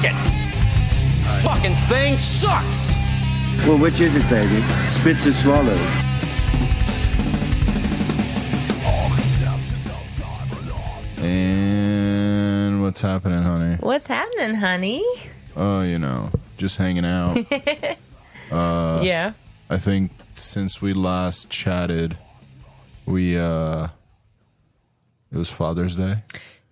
Fuck it! Fucking thing sucks! Well, which is it, baby? Spits or swallows? And what's happening, honey? What's happening, honey? Oh, you know, just hanging out. Yeah. I think since we last chatted, it was Father's Day.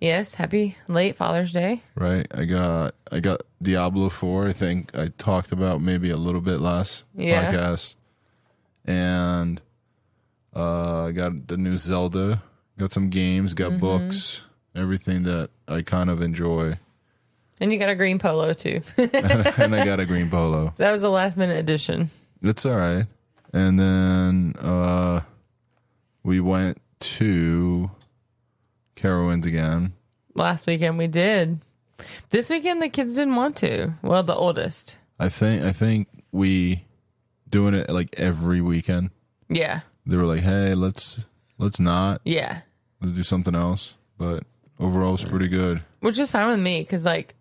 Yes, happy late Father's Day. Right. I got Diablo 4. I think I talked about maybe a little bit last podcast. And I got the new Zelda. Got some games, got books, everything that I kind of enjoy. And you got a green polo too. And I got a green polo. That was the last minute edition. It's all right. And then we went to Carowinds again. Last weekend we did. This weekend the kids didn't want to. Well, the oldest. I think we doing it like every weekend. Yeah. They were like, "Hey, let's not. Yeah. Let's do something else." But overall, it's pretty good. Which is fine with me because, like,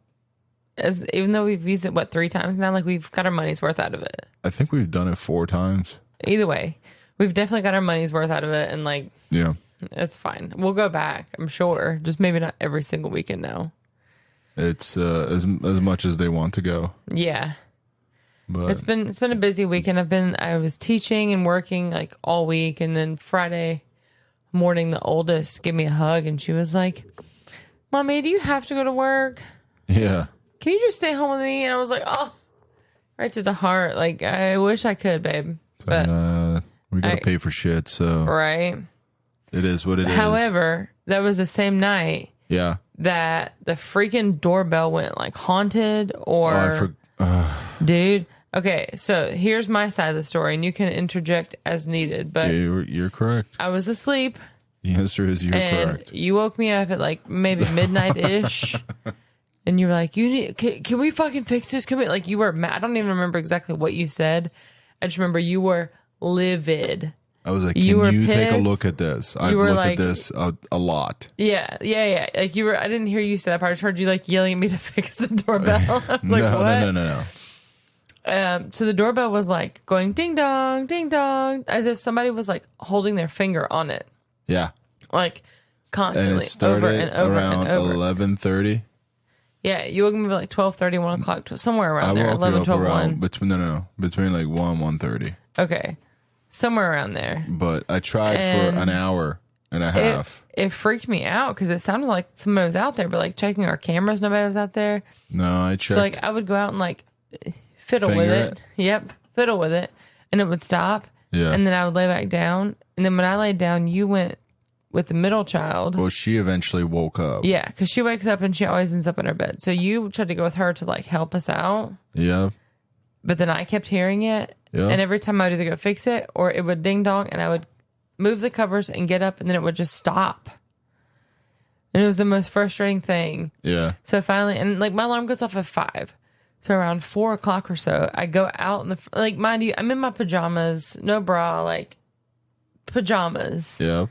even though we've used it 3 times now, like we've got our money's worth out of it. I think we've done it 4 times. Either way, we've definitely got our money's worth out of it, and like, yeah, it's fine. We'll go back, I'm sure. Just maybe not every single weekend now. It's as much as they want to go. Yeah. But It's been a busy weekend. I was teaching and working like all week, and then Friday morning the oldest gave me a hug and she was like, "Mommy, do you have to go to work? yeah, Can you just stay home with me?" And I was like, "Oh," right to the heart. Like, I wish I could, babe. But we gotta pay for shit, so right. it is what it is. However, that was the same night Yeah. that the freaking doorbell went like haunted or dude. Okay, so here's my side of the story, and you can interject as needed. But you're correct. I was asleep. The answer is you're correct. You woke me up at like maybe midnight-ish. And you were like, can we fucking fix this? Can we, like, you were mad. I don't even remember exactly what you said. I just remember you were livid. I was like, can you take a look at this? I've looked at this a lot. Yeah. Like, I didn't hear you say that part. I just heard you like yelling at me to fix the doorbell. I'm like, what? No. So the doorbell was like going ding dong, as if somebody was like holding their finger on it. Yeah. Like constantly, and it started over and over around and over. 11:30. Yeah, you woke me up like 12:30, 1 o'clock, somewhere around there. 11, 12, 1. Between like 1:30. Okay, somewhere around there. But I tried for an hour and a half. It freaked me out because it sounded like somebody was out there, but like checking our cameras, nobody was out there. No, I checked. So like I would go out and like fiddle with it. Yep, fiddle with it, and it would stop. Yeah. And then I would lay back down, and then when I laid down, you went with the middle child. Well, she eventually woke up. Yeah, because she wakes up and she always ends up in her bed. So you tried to go with her to like help us out. Yeah. But then I kept hearing it. Yeah. And every time I would either go fix it or it would ding dong and I would move the covers and get up and then it would just stop. And it was the most frustrating thing. Yeah. So finally, and like my alarm goes off at 5. So around 4 o'clock or so, I go out in the, like, mind you, I'm in my pajamas, no bra, like pajamas. Yeah.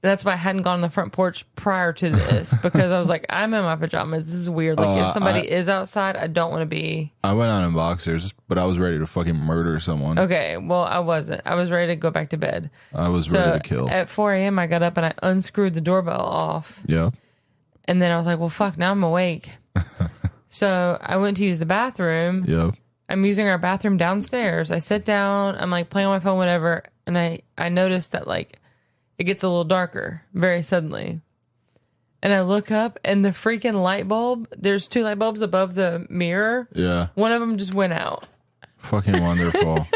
That's why I hadn't gone on the front porch prior to this because I was like, I'm in my pajamas. This is weird. Like, if somebody is outside, I don't want to be. I went out in boxers, but I was ready to fucking murder someone. Okay, well, I wasn't. I was ready to go back to bed. I was ready to kill. At 4 a.m., I got up and I unscrewed the doorbell off. Yeah. And then I was like, well, fuck, now I'm awake. So I went to use the bathroom. Yeah. I'm using our bathroom downstairs. I sit down. I'm like playing on my phone, whatever. And I noticed that like it gets a little darker very suddenly. And I look up and the freaking light bulb, there's 2 light bulbs above the mirror. Yeah. One of them just went out. Fucking wonderful.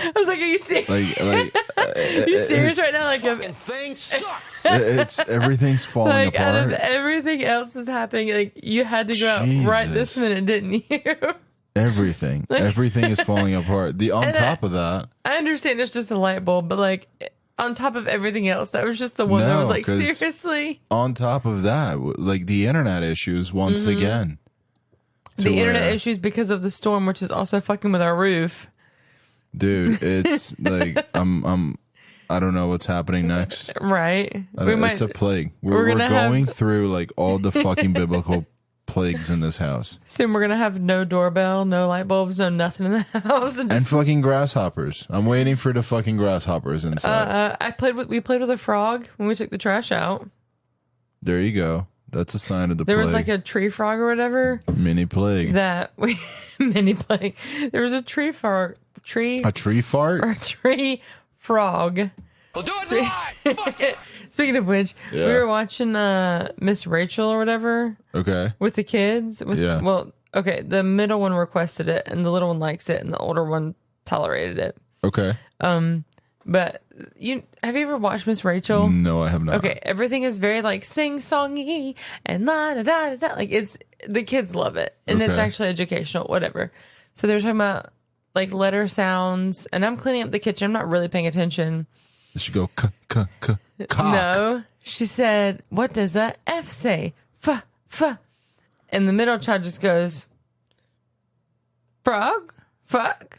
I was like, are you serious? Like are you serious right now? Like, Fucking thing sucks. it's everything's falling like apart. out of everything else is happening, like you had to go out right this minute, didn't you? Everything is falling apart. On top of that, I understand it's just a light bulb, but like on top of everything else, that was just the one that was like, seriously. On top of that, like the internet issues once again. The internet issues because of the storm, which is also fucking with our roof. Dude, it's like I don't know what's happening next. Right. It's a plague. We're going through like all the fucking biblical plagues in this house. Soon we're gonna have no doorbell, no light bulbs, no nothing in the house, And fucking grasshoppers. I'm waiting for the fucking grasshoppers inside. we played with a frog when we took the trash out. There you go. That's a sign of the There plague. was like a tree frog or whatever. Mini plague. That we mini plague. There was a tree frog. A tree fart? Or a tree frog. We'll do it live. Fuck it. Speaking of which, we were watching Miss Rachel or whatever. Okay. With the kids. Well, okay, the middle one requested it, and the little one likes it, and the older one tolerated it. Okay. But have you ever watched Miss Rachel? No, I have not. Okay, everything is very like sing-songy and la da da da. Like the kids love it, and it's actually educational, whatever. So they're talking about like letter sounds, and I'm cleaning up the kitchen. I'm not really paying attention. Did she go cock? No, she said, "What does that F say? F." And the middle child just goes, "Frog, fuck."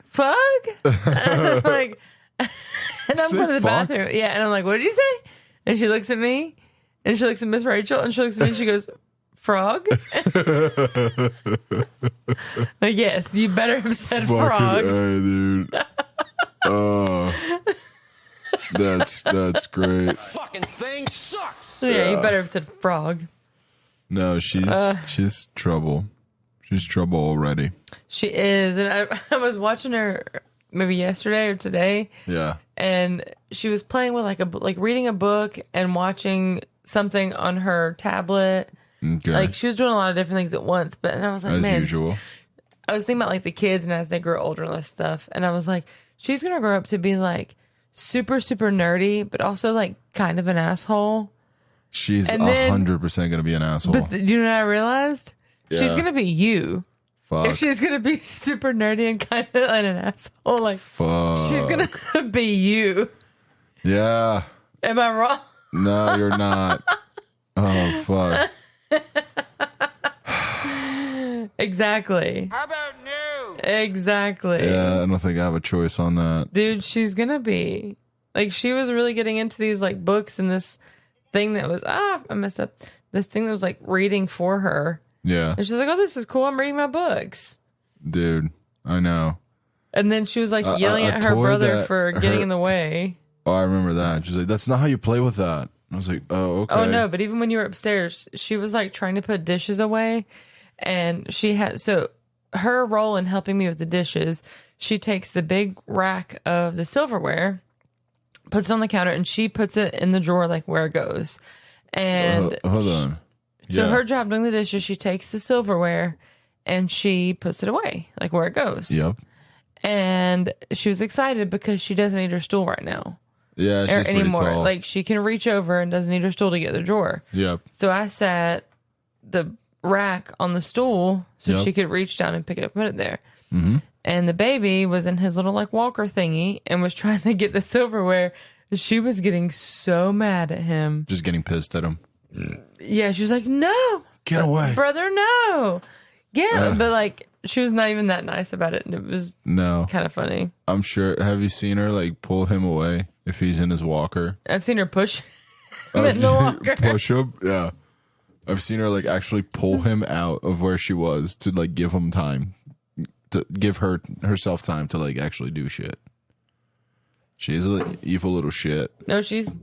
I'm like, and I'm going to the bathroom. Yeah, and I'm like, "What did you say?" And she looks at me, and she looks at Miss Rachel, and she looks at me, and she goes, "Frog." Like, yes, you better have said frog. Dude. That's great. Fucking thing sucks. Yeah, you better have said frog. No, she's trouble. She's trouble already. She is, and I was watching her maybe yesterday or today. Yeah. And she was playing with like reading a book and watching something on her tablet. Okay. Like she was doing a lot of different things at once. And I was like, As man, usual. I was thinking about like the kids and as they grow older and all this stuff. And I was like, she's gonna grow up to be like super, super nerdy, but also like kind of an asshole. She's 100% going to be an asshole. But you know what I realized? Yeah. She's gonna be you. Fuck. If she's gonna be super nerdy and kind of like an asshole, like Fuck. she's gonna be you. Yeah. Am I wrong? No, you're not. Oh, fuck. Exactly. How about new? Exactly. Yeah, I don't think I have a choice on that. Dude, she's gonna be like, she was really getting into these like books and this thing that was I messed up. This thing that was like reading for her. Yeah. And she's like, "Oh, this is cool. I'm reading my books." Dude, I know. And then she was like yelling at her toy brother that for getting in the way. Oh, I remember that. She's like, "That's not how you play with that." I was like, "Oh, okay." Oh no, but even when you were upstairs, she was like trying to put dishes away, and she had her role in helping me with the dishes. She takes the big rack of the silverware, puts it on the counter, and she puts it in the drawer like where it goes. And hold on. So Yeah. her job doing the dishes, she takes the silverware and she puts it away like where it goes. Yep. And she was excited because she doesn't need her stool right now. Yeah, it's just pretty anymore. tall. Like she can reach over and doesn't need her stool to get the drawer. Yep. So I sat the rack on the stool so Yep. she could reach down and pick it up and put it there. Mm-hmm. And the baby was in his little like walker thingy and was trying to get the silverware. She was getting so mad at him. Just getting pissed at him. Yeah, she was like, "No, Get away. brother, no, get him." But like, she was not even that nice about it, and it was No. kind of funny. I'm sure. Have you seen her like pull him away if he's in his walker? I've seen her push him in the walker. Push him? Yeah. I've seen her like actually pull him out of where she was to like give him time. To give herself time to like actually do shit. She's an evil little shit. No, she's a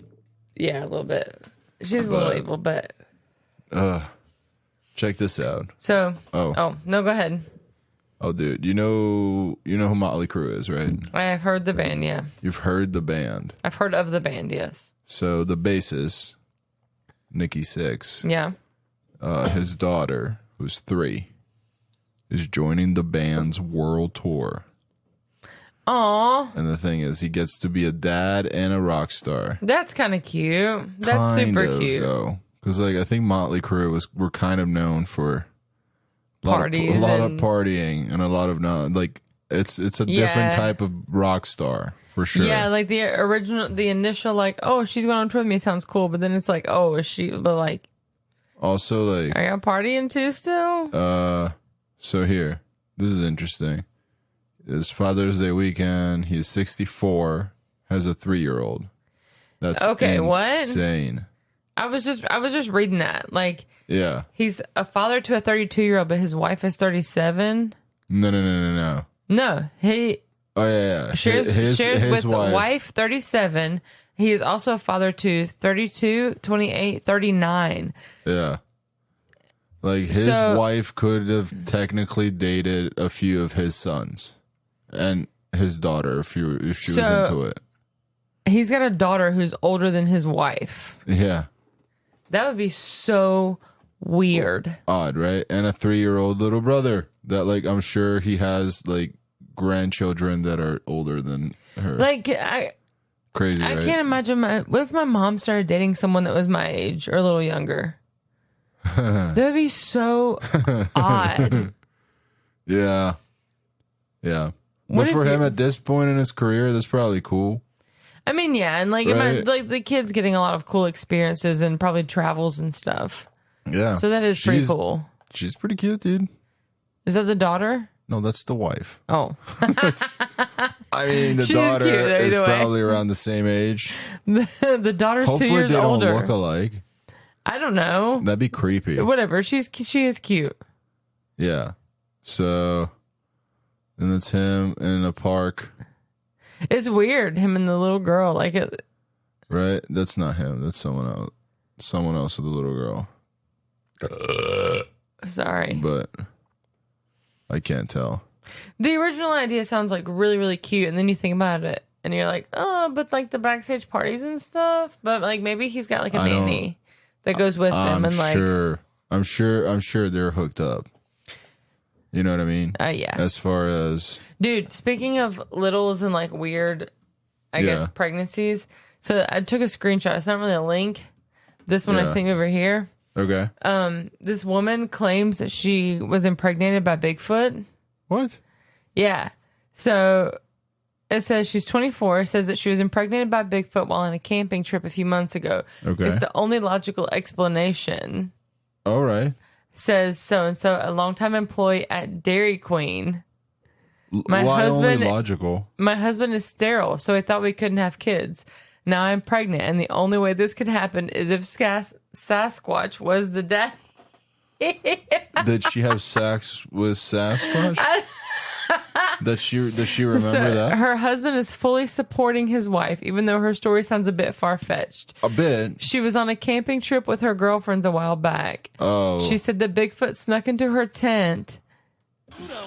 little bit. She's a little evil, but Check this out. so. Oh. Oh no, go ahead. Oh, dude, you know who Motley Crue is, right? I have heard the band. Yeah, You've heard the band. I've heard of the band. Yes. So the bassist, Nikki Sixx, Yeah. his daughter, who's 3, is joining the band's world tour. Aw, And the thing is, he gets to be a dad and a rock star. that's kind of cute. That's Kind super of, cute. though, because like I think Motley Crue were kind of known for a lot Parties of and- partying and a lot of like it's a different Yeah. type of rock star for sure. Yeah, like the initial, like, oh, she's going on tour with me sounds cool, but then it's like, oh, is she? But like, Also, like are y'all partying too still? so here, this is interesting. It's Father's Day weekend. He's 64, has a 3-year-old. That's Okay, what? insane. I was just reading that. Like, Yeah. he's a father to a 32-year-old, but his wife is 37. No. No, he Oh, yeah. shares with wife. the wife, 37. He is also a father to 32, 28, 39. Yeah. Like, his wife could have technically dated a few of his sons and his daughter if she was into it. He's got a daughter who's older than his wife. Yeah. That would be so weird. Odd, right? And a 3-year-old little brother that, like, I'm sure he has, like, grandchildren that are older than her. Like, Crazy, I right? can't imagine what if my mom started dating someone that was my age or a little younger. That would be so odd. Yeah. Yeah. What But for if him you- at this point in his career, that's probably cool. I mean, yeah, and like, Right. like the kid's getting a lot of cool experiences and probably travels and stuff. Yeah. So that is pretty cool. She's pretty cute, dude. Is that the daughter? No, that's the wife. Oh, I mean, the She is daughter cute, is either way. probably around the same age. the daughter's 2 Hopefully years they don't older. look alike. I don't know. That'd be creepy. Whatever. She is cute. Yeah. So, and it's him in a park, It's weird. Him and the little girl. Like it. right? That's not him. That's someone else. Someone else with a little girl. Sorry. But I can't tell. The original idea sounds like really, really cute, and then you think about it, and you're like, oh, but like the backstage parties and stuff. But like maybe he's got like a I don't- nanny that goes with him, and like, I'm sure they're hooked up. You know what I mean? yeah, As far as dude. Speaking of littles and like weird, I guess Yeah. pregnancies. So I took a screenshot. It's not really a link. This one I Yeah. sent over here. okay, This woman claims that she was impregnated by Bigfoot. what? Yeah. So it says she's 24, says that she was impregnated by Bigfoot while on a camping trip a few months ago. Okay. It's the only logical explanation. All right. Says so-and-so, a longtime employee at Dairy Queen. My Why husband- only logical? My husband is sterile, so I thought we couldn't have kids. Now I'm pregnant, and the only way this could happen is if Sasquatch was the dad. Did she have sex with Sasquatch? Does she remember So that? her husband is fully supporting his wife, even though her story sounds a bit far-fetched. A bit. She was on a camping trip with her girlfriends a while back. Oh. She said that Bigfoot snuck into her tent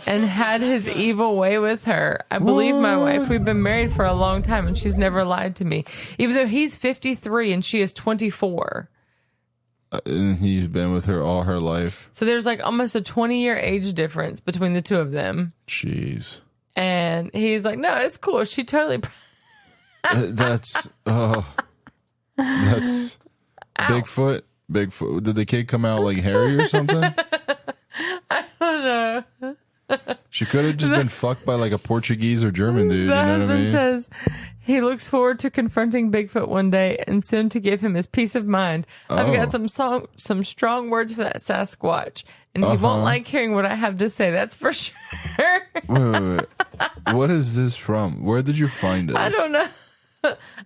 and had his evil way with her. I believe my wife. We've been married for a long time, and she's never lied to me. Even though he's 53 and she is 24. And he's been with her all her life. So there's like almost a 20-year age difference between the two of them. Jeez. And he's like, no, it's cool. She totally... That's Bigfoot. Bigfoot. Did the kid come out like hairy or something? I don't know. She could have just been fucked by like a Portuguese or German dude. The You know what I husband mean? says he looks forward to confronting Bigfoot one day and soon to give him his peace of mind. I've got some strong words for that Sasquatch, and he won't like hearing what I have to say. That's for sure. Wait. What is this from? Where did you find this? I don't know.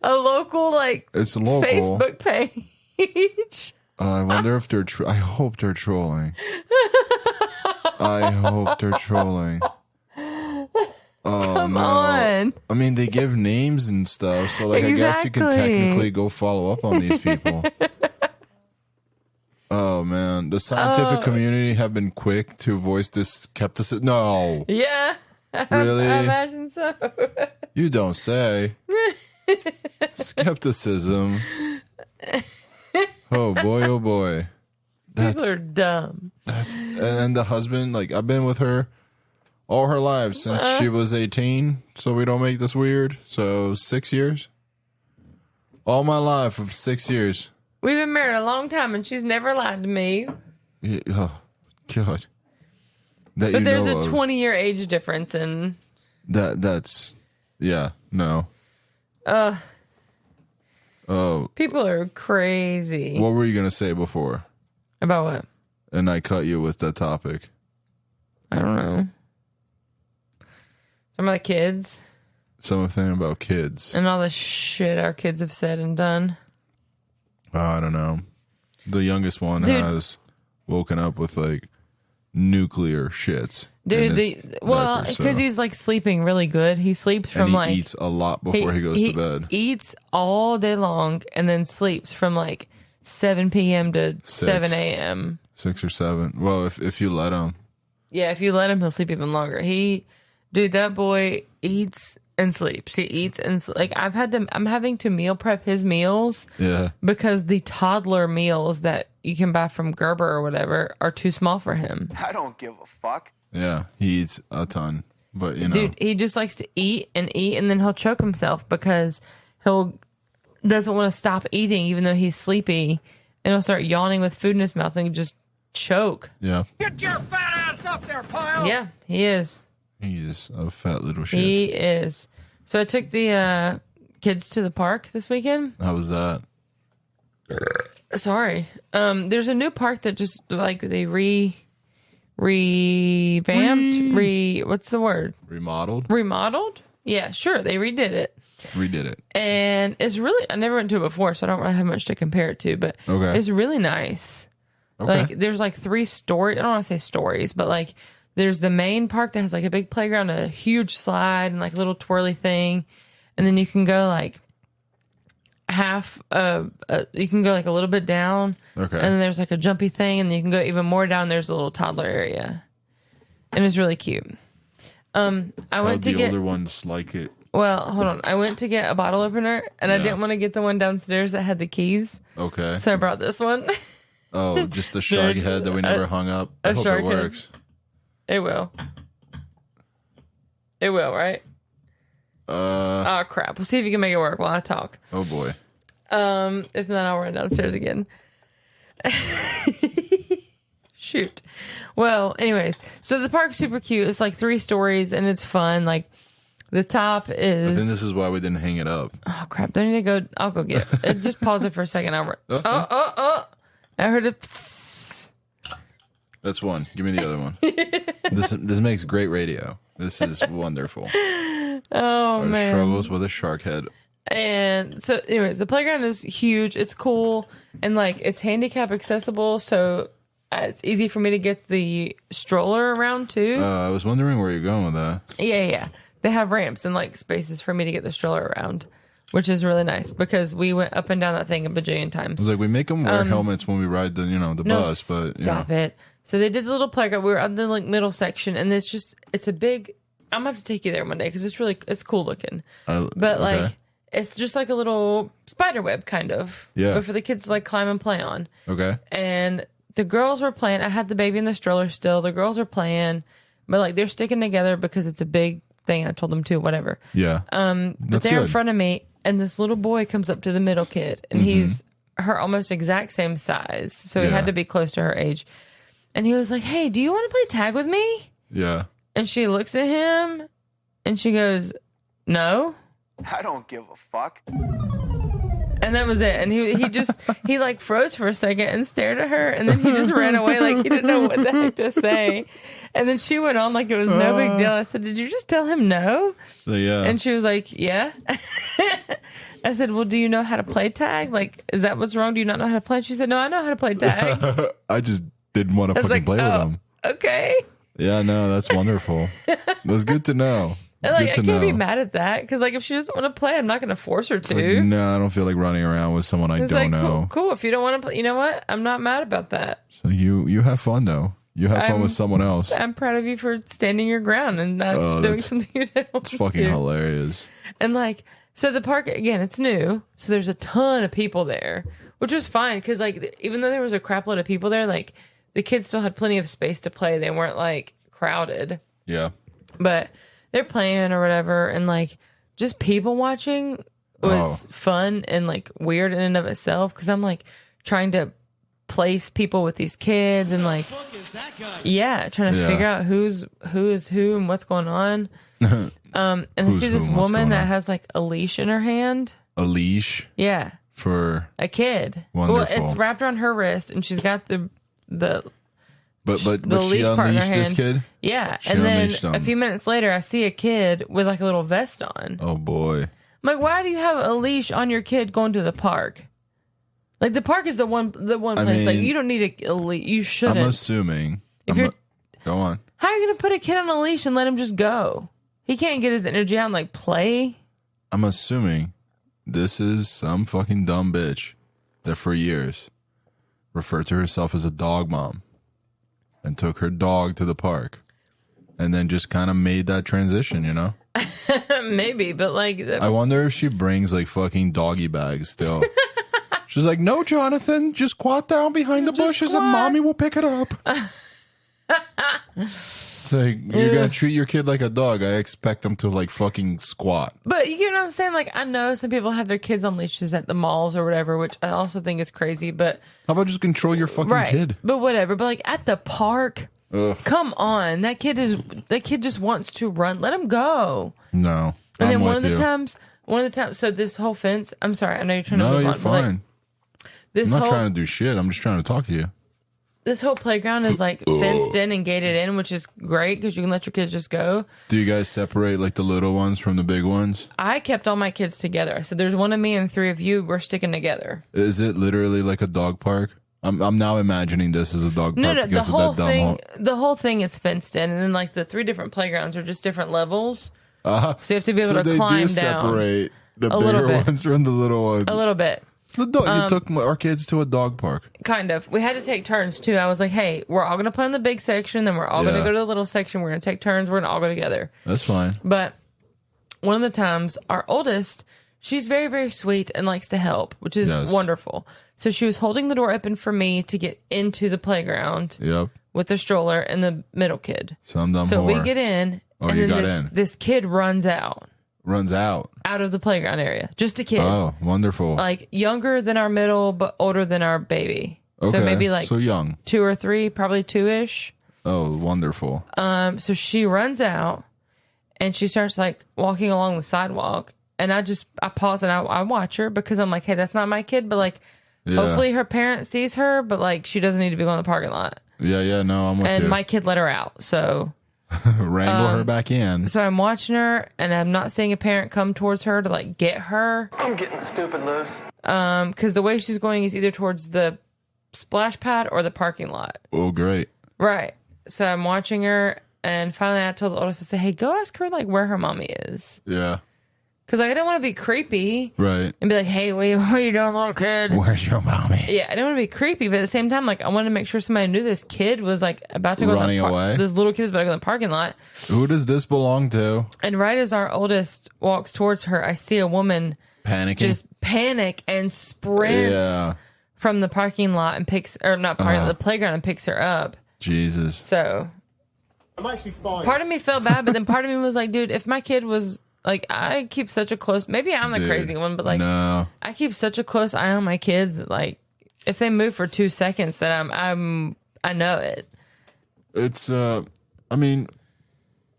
A local It's local. Facebook page. I wonder if they're. I hope they're trolling. I hope they're trolling. Oh, Come on. I mean, they give names and stuff, so like I guess you can Exactly. technically go follow up on these people. Oh man, the scientific community have been quick to voice this skepticism. No, Yeah. Really? I imagine so. you don't say. Skepticism. Oh boy, oh boy. People are dumb. And the husband, like I've been with her all her life since she was 18, so we don't make this weird. So 6 years. All my life of 6 years. We've been married a long time, and she's never lied to me. Yeah, oh God. That But you there's know a of. 20-year age difference, and That's yeah, no. Oh, people are crazy. what were you gonna say before? About what? And I cut you with that topic. I don't know. Some of the kids Something about kids. and all the shit our kids have said and done. I don't know. The youngest one has woken up with like nuclear shits. Dude, because he's like sleeping really good. He sleeps from and he eats a lot before he goes to bed. Eats all day long and then sleeps from like 7 p.m. to 7 a.m. 6 or 7. Well, if you let him. Yeah, if you let him, he'll sleep even longer. Dude, that boy eats and sleeps. He eats and like I'm having to meal prep his meals. Yeah. Because the toddler meals that you can buy from Gerber or whatever are too small for him. I don't give a fuck. Yeah, he eats a ton, but you know. Dude, he just likes to eat, and then he'll choke himself because doesn't want to stop eating even though he's sleepy, and he'll start yawning with food in his mouth and just choke. Yeah. Get your fat ass up there, pile. Yeah, he is. He is a fat little shit. He is. So I took the kids to the park this weekend. How was that? Sorry. There's a new park that just like they revamped. What's the word? Remodeled? Yeah, sure. They redid it. And it's really, I never went to it before, so I don't really have much to compare it to, but it's really nice. Okay. Like, there's like 3 stories. I don't want to say stories, but like, there's the main park that has like a big playground, a huge slide, and like a little twirly thing. And then you can go like you can go like a little bit down. Okay. And then there's like a jumpy thing, and then you can go even more down. There's a little toddler area. And it's really cute. I went to get the older ones like it. Well, hold on. I went to get a bottle opener, and I didn't want to get the one downstairs that had the keys. Okay. So I brought this one. Oh, just the shark head that we never hung up. I hope it works. It will. It will, right? Oh, crap. We'll see if you can make it work while I talk. Oh, boy. If not, I'll run downstairs again. Shoot. Well, anyways. So the park's super cute. It's like 3 stories, and it's fun. Like, the top is... But then this is why we didn't hang it up. Oh, crap. Do I need to go? I'll go get it. Just pause it for a second. Oh. I heard it. That's one. Give me the other one. This makes great radio. This is wonderful. Oh, man. Struggles with a shark head. And so, anyways, the playground is huge. It's cool. And, like, it's handicap accessible. So, it's easy for me to get the stroller around, too. I was wondering where you're going with that. Yeah. They have ramps and, like, spaces for me to get the stroller around, which is really nice because we went up and down that thing a bajillion times. It's like we make them wear helmets when we ride the bus, but stop it. So they did the little playground. We were on the like middle section, and it's a big. I'm gonna have to take you there one day because it's cool looking. But like it's just like a little spider web kind of. Yeah. But for the kids to like climb and play on. Okay. And the girls were playing. I had the baby in the stroller still. The girls are playing, but like they're sticking together because it's a big thing. I told them to whatever. Yeah. But they're in front of me. And this little boy comes up to the middle kid, and he's her almost exact same size. So he had to be close to her age. And he was like, "Hey, do you want to play tag with me?" Yeah. And she looks at him, and she goes, "No." I don't give a fuck. And that was it. And he like froze for a second and stared at her, and then he just ran away like he didn't know what the heck to say. And then she went on like it was no big deal. I said, "Did you just tell him no?" Yeah. And she was like, "Yeah." I said, "Well, do you know how to play tag? Like, is that what's wrong? Do you not know how to play?" She said, "No, I know how to play tag." I just didn't want to fucking play with him. Okay. Yeah, no, that's wonderful. That's good to know. And like, I can't be mad at that because, like, if she doesn't want to play, I'm not going to force her to. Like, no, I don't feel like running around with someone I don't know. Cool. If you don't want to play, you know what? I'm not mad about that. So you have fun though. You have fun with someone else. I'm proud of you for standing your ground and not doing something you don't want to do. It's fucking hilarious. And like, so the park again, it's new, so there's a ton of people there, which was fine because like, even though there was a crap load of people there, like the kids still had plenty of space to play. They weren't like crowded. Yeah. But they're playing or whatever, and like just people watching was fun and like weird in and of itself because I'm like trying to place people with these kids and like trying to figure out who is who and what's going on. And I see this woman that has like a leash in her hand. A leash? Yeah. For a kid. Wonderful. Well, it's wrapped around her wrist, and she's got the But the she leash part in her unleashed this hand. kid? Yeah. She And then unleashed him. a few minutes later, I see a kid with like a little vest on. Oh boy. I'm like, why do you have a leash on your kid going to the park? Like the park is the one place. Like mean, you don't need you shouldn't. I'm assuming. Go on. How are you going to put a kid on a leash and let him just go? He can't get his energy out and like play. I'm assuming this is some fucking dumb bitch that for years referred to herself as a dog mom and took her dog to the park and then just kind of made that transition, you know? Maybe, but like... I wonder if she brings like fucking doggy bags still. She's like, no, Jonathan, just squat down behind the bushes and mommy will pick it up. It's like, you're going to treat your kid like a dog. I expect them to like fucking squat. But you know what I'm saying? Like, I know some people have their kids on leashes at the malls or whatever, which I also think is crazy, but... How about just control your fucking kid? But whatever. But like at the park, come on. That kid just wants to run. Let him go. No. And then one of the times, so this whole fence, I'm sorry, I know you're trying to move on. No, you're fine. Like, I'm not trying to do shit. I'm just trying to talk to you. This whole playground is like fenced in and gated in, which is great because you can let your kids just go. Do you guys separate like the little ones from the big ones? I kept all my kids together. I said, there's one of me and three of you. We're sticking together. Is it literally like a dog park? I'm now imagining this as a dog park. No, because the whole thing is fenced in. And then like the 3 different playgrounds are just different levels. So you have to be able to climb down. Separate the bigger ones from the little ones. A little bit. The dog. You took our kids to a dog park. Kind of. We had to take turns too. I was like, hey, we're all going to play in the big section. Then we're all going to go to the little section. We're going to take turns. We're going to all go together. That's fine. But one of the times, our oldest, she's very, very sweet and likes to help, which is wonderful. So she was holding the door open for me to get into the playground with the stroller and the middle kid. So we get in, and then this kid runs out. Out of the playground area. Just a kid. Oh, wonderful. Like younger than our middle, but older than our baby. Okay. So maybe like so young. 2 or 3, probably 2-ish. Oh, wonderful. So she runs out and she starts like walking along the sidewalk. And I pause and I watch her because I'm like, hey, that's not my kid. But like, hopefully her parent sees her, but like she doesn't need to be going to the parking lot. Yeah, no, I'm with you. And my kid let her out. So wrangle her back in. So I'm watching her and I'm not seeing a parent come towards her to like get her. I'm getting stupid loose. Because the way she's going is either towards the splash pad or the parking lot. Oh, great. Right. So I'm watching her and finally I told the oldest, I said, hey, go ask her like where her mommy is. Yeah. Because like, I didn't want to be creepy. Right. And be like, hey, what are you doing, little kid? Where's your mommy? Yeah, I didn't want to be creepy, but at the same time, like, I wanted to make sure somebody knew this kid was like about to go running away. This little kid was about to go in the parking lot. Who does this belong to? And right as our oldest walks towards her, I see a woman panicking, just panic and sprints from the parking lot and the playground and picks her up. Jesus. So I'm actually fine. Part of me felt bad, but then part of me was like, dude, if my kid was like, I keep such a close, maybe I'm the crazy one, but like, no. I keep such a close eye on my kids that like, if they move for 2 seconds, then I know it. It's, I mean,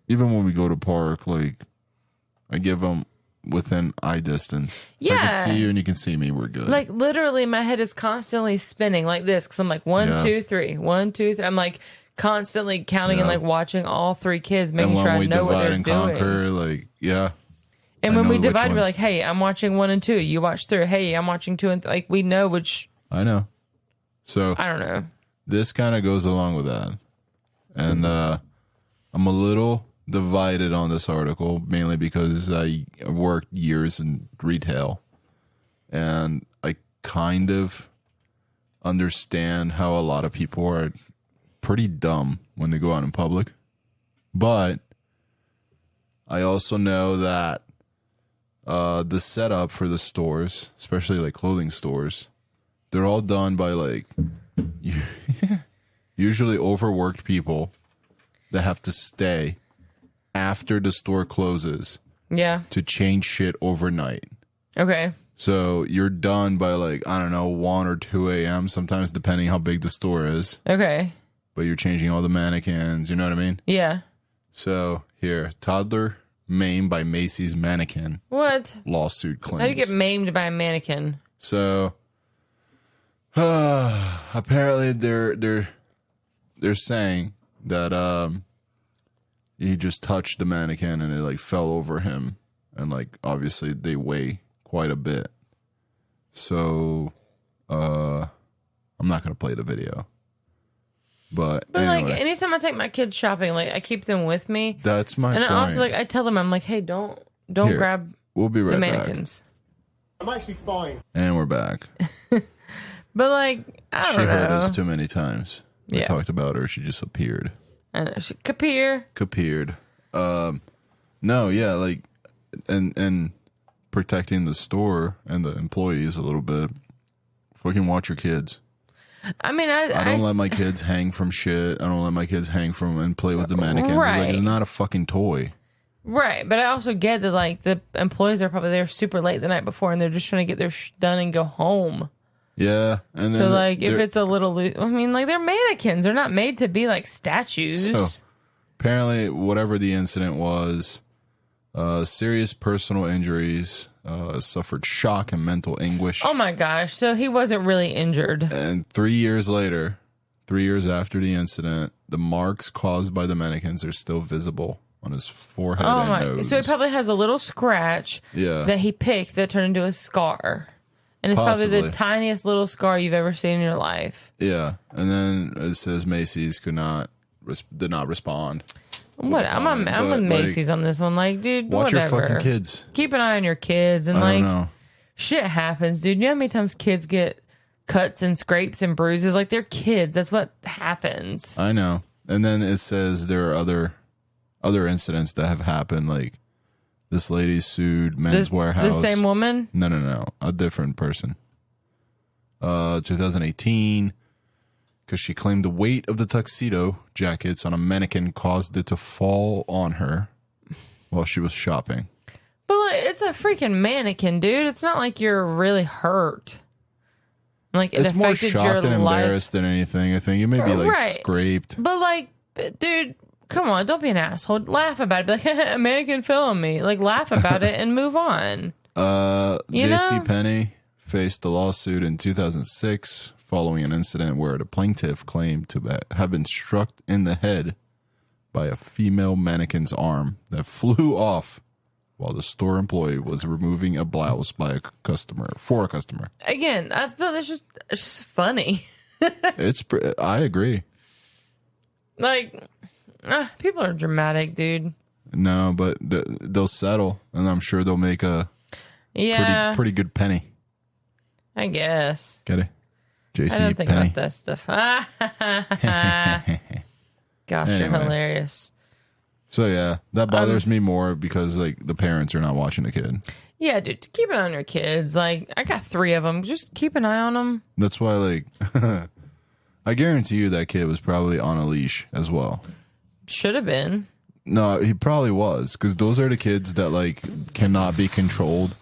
even when we go to park, like, I give them within eye distance. Yeah. I can see you and you can see me. We're good. Like, literally, my head is constantly spinning like this because I'm like, 1, 2, 3, 1, 2, 3. I'm like constantly counting and like watching all 3 kids, making sure I know what they're doing. Conquer, like, and when we divide, we're like, hey, I'm watching 1 and 2. You watch 3. Hey, I'm watching 2 and 3. Like, we know which. I know. So I don't know. This kind of goes along with that. And I'm a little divided on this article, mainly because I worked years in retail. And I kind of understand how a lot of people are pretty dumb when they go out in public. But I also know that the setup for the stores, especially like clothing stores, they're all done by like usually overworked people that have to stay after the store closes. Yeah. To change shit overnight. Okay. So you're done by like, I don't know, 1 or 2 a.m. sometimes, depending how big the store is. Okay. But you're changing all the mannequins, you know what I mean? Yeah. So here, toddler maimed by Macy's mannequin. What? Lawsuit claims. How do you get maimed by a mannequin? So apparently they're saying that he just touched the mannequin and it like fell over him, and like obviously they weigh quite a bit. So I'm not gonna play the video. But anyway, like anytime I take my kids shopping, like I keep them with me. That's my and point. I also like I tell them, I'm like, hey, don't Here, grab we'll be right the back. mannequins. I'm actually fine. And we're back. But like I don't She know. heard us too many times. We Yeah. talked about her. She just appeared. I know she Kapir. No, yeah, like and protecting the store and the employees a little bit. Fucking watch your kids. I mean, I don't let my kids hang from shit. I don't let my kids hang from and play with the mannequins. Right. It's like, it's not a fucking toy. Right, but I also get that like the employees are probably there super late the night before and they're just trying to get their done and go home. Yeah, and then So like if it's a little I mean like they're mannequins. They're not made to be like statues. So, apparently, whatever the incident was, serious personal injuries, suffered shock and mental anguish. Oh my gosh. So he wasn't really injured. And 3 years later, 3 years after the incident, the marks caused by the mannequins are still visible on his forehead Oh and my. nose. So he probably has a little scratch that he picked that turned into a scar. And it's probably the Possibly. tiniest little scar you've ever seen in your life. Yeah, and then it says Macy's did not respond. What? I'm with But, Macy's on this one. Like, dude, Watch whatever. your fucking kids. Keep an eye on your kids. And I like, don't know. shit happens, dude. You know how many times kids get cuts and scrapes and bruises? Like, they're kids. That's what happens. I know. And then it says there are other incidents that have happened. Like this lady sued Men's Warehouse. The same woman? No. A different person. 2018. Because she claimed the weight of the tuxedo jackets on a mannequin caused it to fall on her while she was shopping. But like, it's a freaking mannequin, dude. It's not like you're really hurt. Like, it It's more affected shocked your and life. embarrassed than anything. I think it may be like Right. scraped. But like, dude, come on, don't be an asshole. Laugh about it. Be like, a mannequin fell on me. Like, laugh about it and move on. You know? JCPenney faced a lawsuit in 2006 following an incident where the plaintiff claimed to have been struck in the head by a female mannequin's arm that flew off while the store employee was removing a blouse for a customer. Again, it's just funny. I agree. Like, people are dramatic, dude. No, but they'll settle, and I'm sure they'll make a pretty good penny. I guess. Get it? JC I don't think Penny. about that stuff. Gosh, Anyway. you're hilarious. So yeah, that bothers me more because like the parents are not watching the kid. Yeah, dude, keep an eye on your kids. Like, I got 3 of them. Just keep an eye on them. That's why like I guarantee you that kid was probably on a leash as well. Should have been. No, he probably was because those are the kids that like cannot be controlled.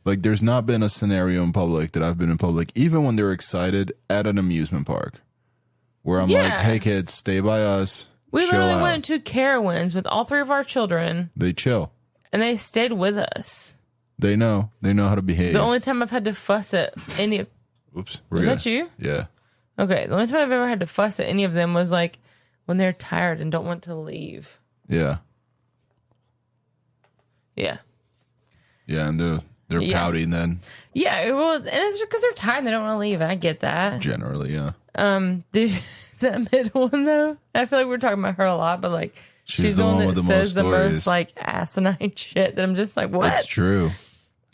Like there's not been a scenario in public that I've been in public, even when they're excited at an amusement park, where I'm like, hey kids, stay by us. We chill literally out. went to Carowinds with all 3 of our children, They chill. and they stayed with us. They know how to behave. The only time I've had to fuss at any of... Oops. Was that you? Yeah. Okay, the only time I've ever had to fuss at any of them was like when they're tired and don't want to leave. Yeah. Yeah. Yeah, and they're pouty then. Yeah, well, and it's just because they're tired and they don't want to leave. And I get that. Generally, yeah. Dude, that middle one though, I feel like we're talking about her a lot, but like she's the one that with the says most the stories. most like asinine shit that I'm just like, what? It's true.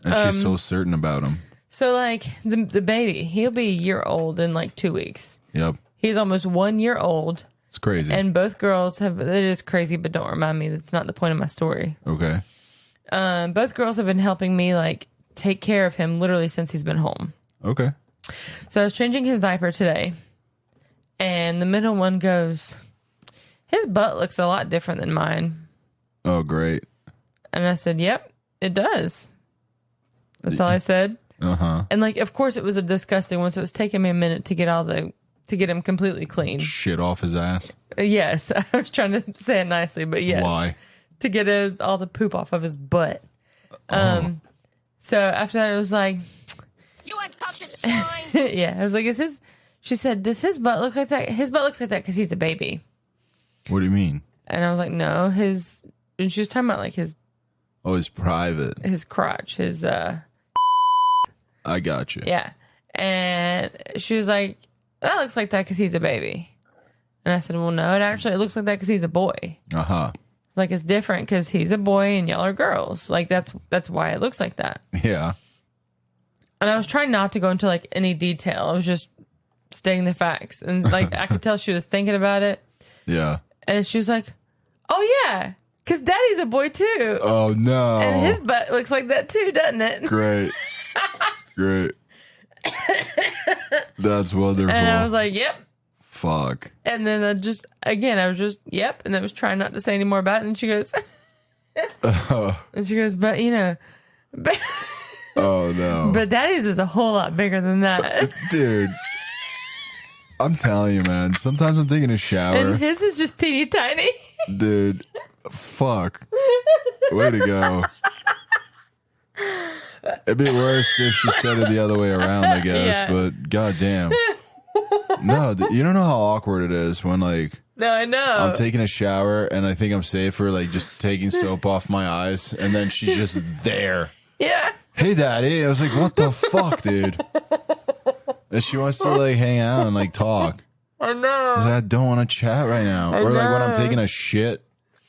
And she's so certain about him. So like the baby, he'll be a year old in like 2 weeks. Yep. He's almost 1 year old. It's crazy. And both girls it is crazy, but don't remind me. That's not the point of my story. Okay. Both girls have been helping me like take care of him literally since he's been home. Okay. So I was changing his diaper today, and the middle one goes, his butt looks a lot different than mine. Oh, great. And I said, yep, it does. That's all I said. Uh-huh. And like, of course it was a disgusting one, so it was taking me a minute to get him completely clean. Shit off his ass. Yes, I was trying to say it nicely, but yes. Why? To get all the poop off of his butt. So after that, it was like, You uncultured swine. yeah, I was like, she said, does his butt look like that? His butt looks like that because he's a baby. What do you mean? And I was like, no, and she was talking about like his Oh, it's private. crotch, I got you. yeah. And she was like, that looks like that because he's a baby. And I said, well, no, it looks like that because he's a boy. Like, it's different because he's a boy and y'all are girls. Like, that's why it looks like that. Yeah. And I was trying not to go into like any detail. I was just stating the facts. And like, I could tell she was thinking about it. Yeah. And she was like, oh, yeah, because daddy's a boy too. Oh, no. And his butt looks like that too, doesn't it? Great. Great. That's wonderful. And I was like, yep. Fuck. And then I was just, yep. And I was trying not to say any more about it. And she goes, but you know, oh no. But daddy's is a whole lot bigger than that. Dude. I'm telling you, man. Sometimes I'm taking a shower. And his is just teeny tiny. Dude. Fuck. Way to go. It'd be worse if she said it the other way around, I guess. Yeah. But goddamn. No, you don't know how awkward it is when, like, no, I know. I'm taking a shower and I think I'm safer, like, just taking soap off my eyes, and then she's just there. Yeah. Hey, daddy. I was like, what the fuck, dude? And she wants to, like, hang out and, like, talk. I know. I don't want to chat right now. Or, like, when I'm taking a shit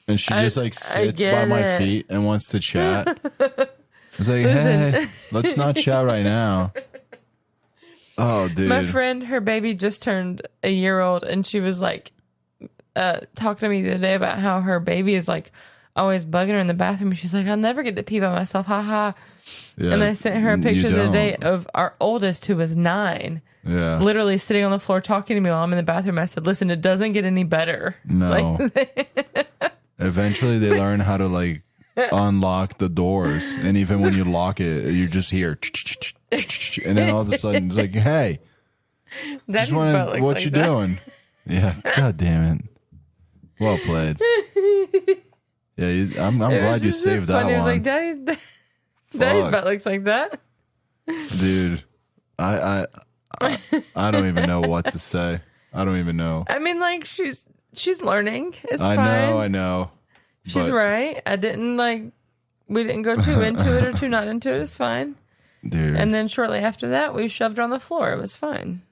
and she just, like, sits by my feet and wants to chat. I was like, hey, let's not chat right now. Oh, dude. My friend, her baby just turned a year old, and she was like, talking to me the other day about how her baby is like always bugging her in the bathroom. She's like, I'll never get to pee by myself. Ha ha. Yeah, and I sent her a picture the other day of our oldest, who was 9. Yeah. Literally sitting on the floor talking to me while I'm in the bathroom. I said, listen, it doesn't get any better. No. Eventually they learn how to, like, unlock the doors, and even when you lock it, you just hear and then all of a sudden it's like, hey, what like you doing? Yeah, god damn it. Well played. Yeah, I'm glad you saved that one. Like, daddy's butt looks like that. Dude, I don't even know what to say. I don't even know. I mean, like, she's learning. It's fine. I know. She's right. We didn't go too into it or too not into it. It's fine. Dude. And then shortly after that, we shoved her on the floor. It was fine.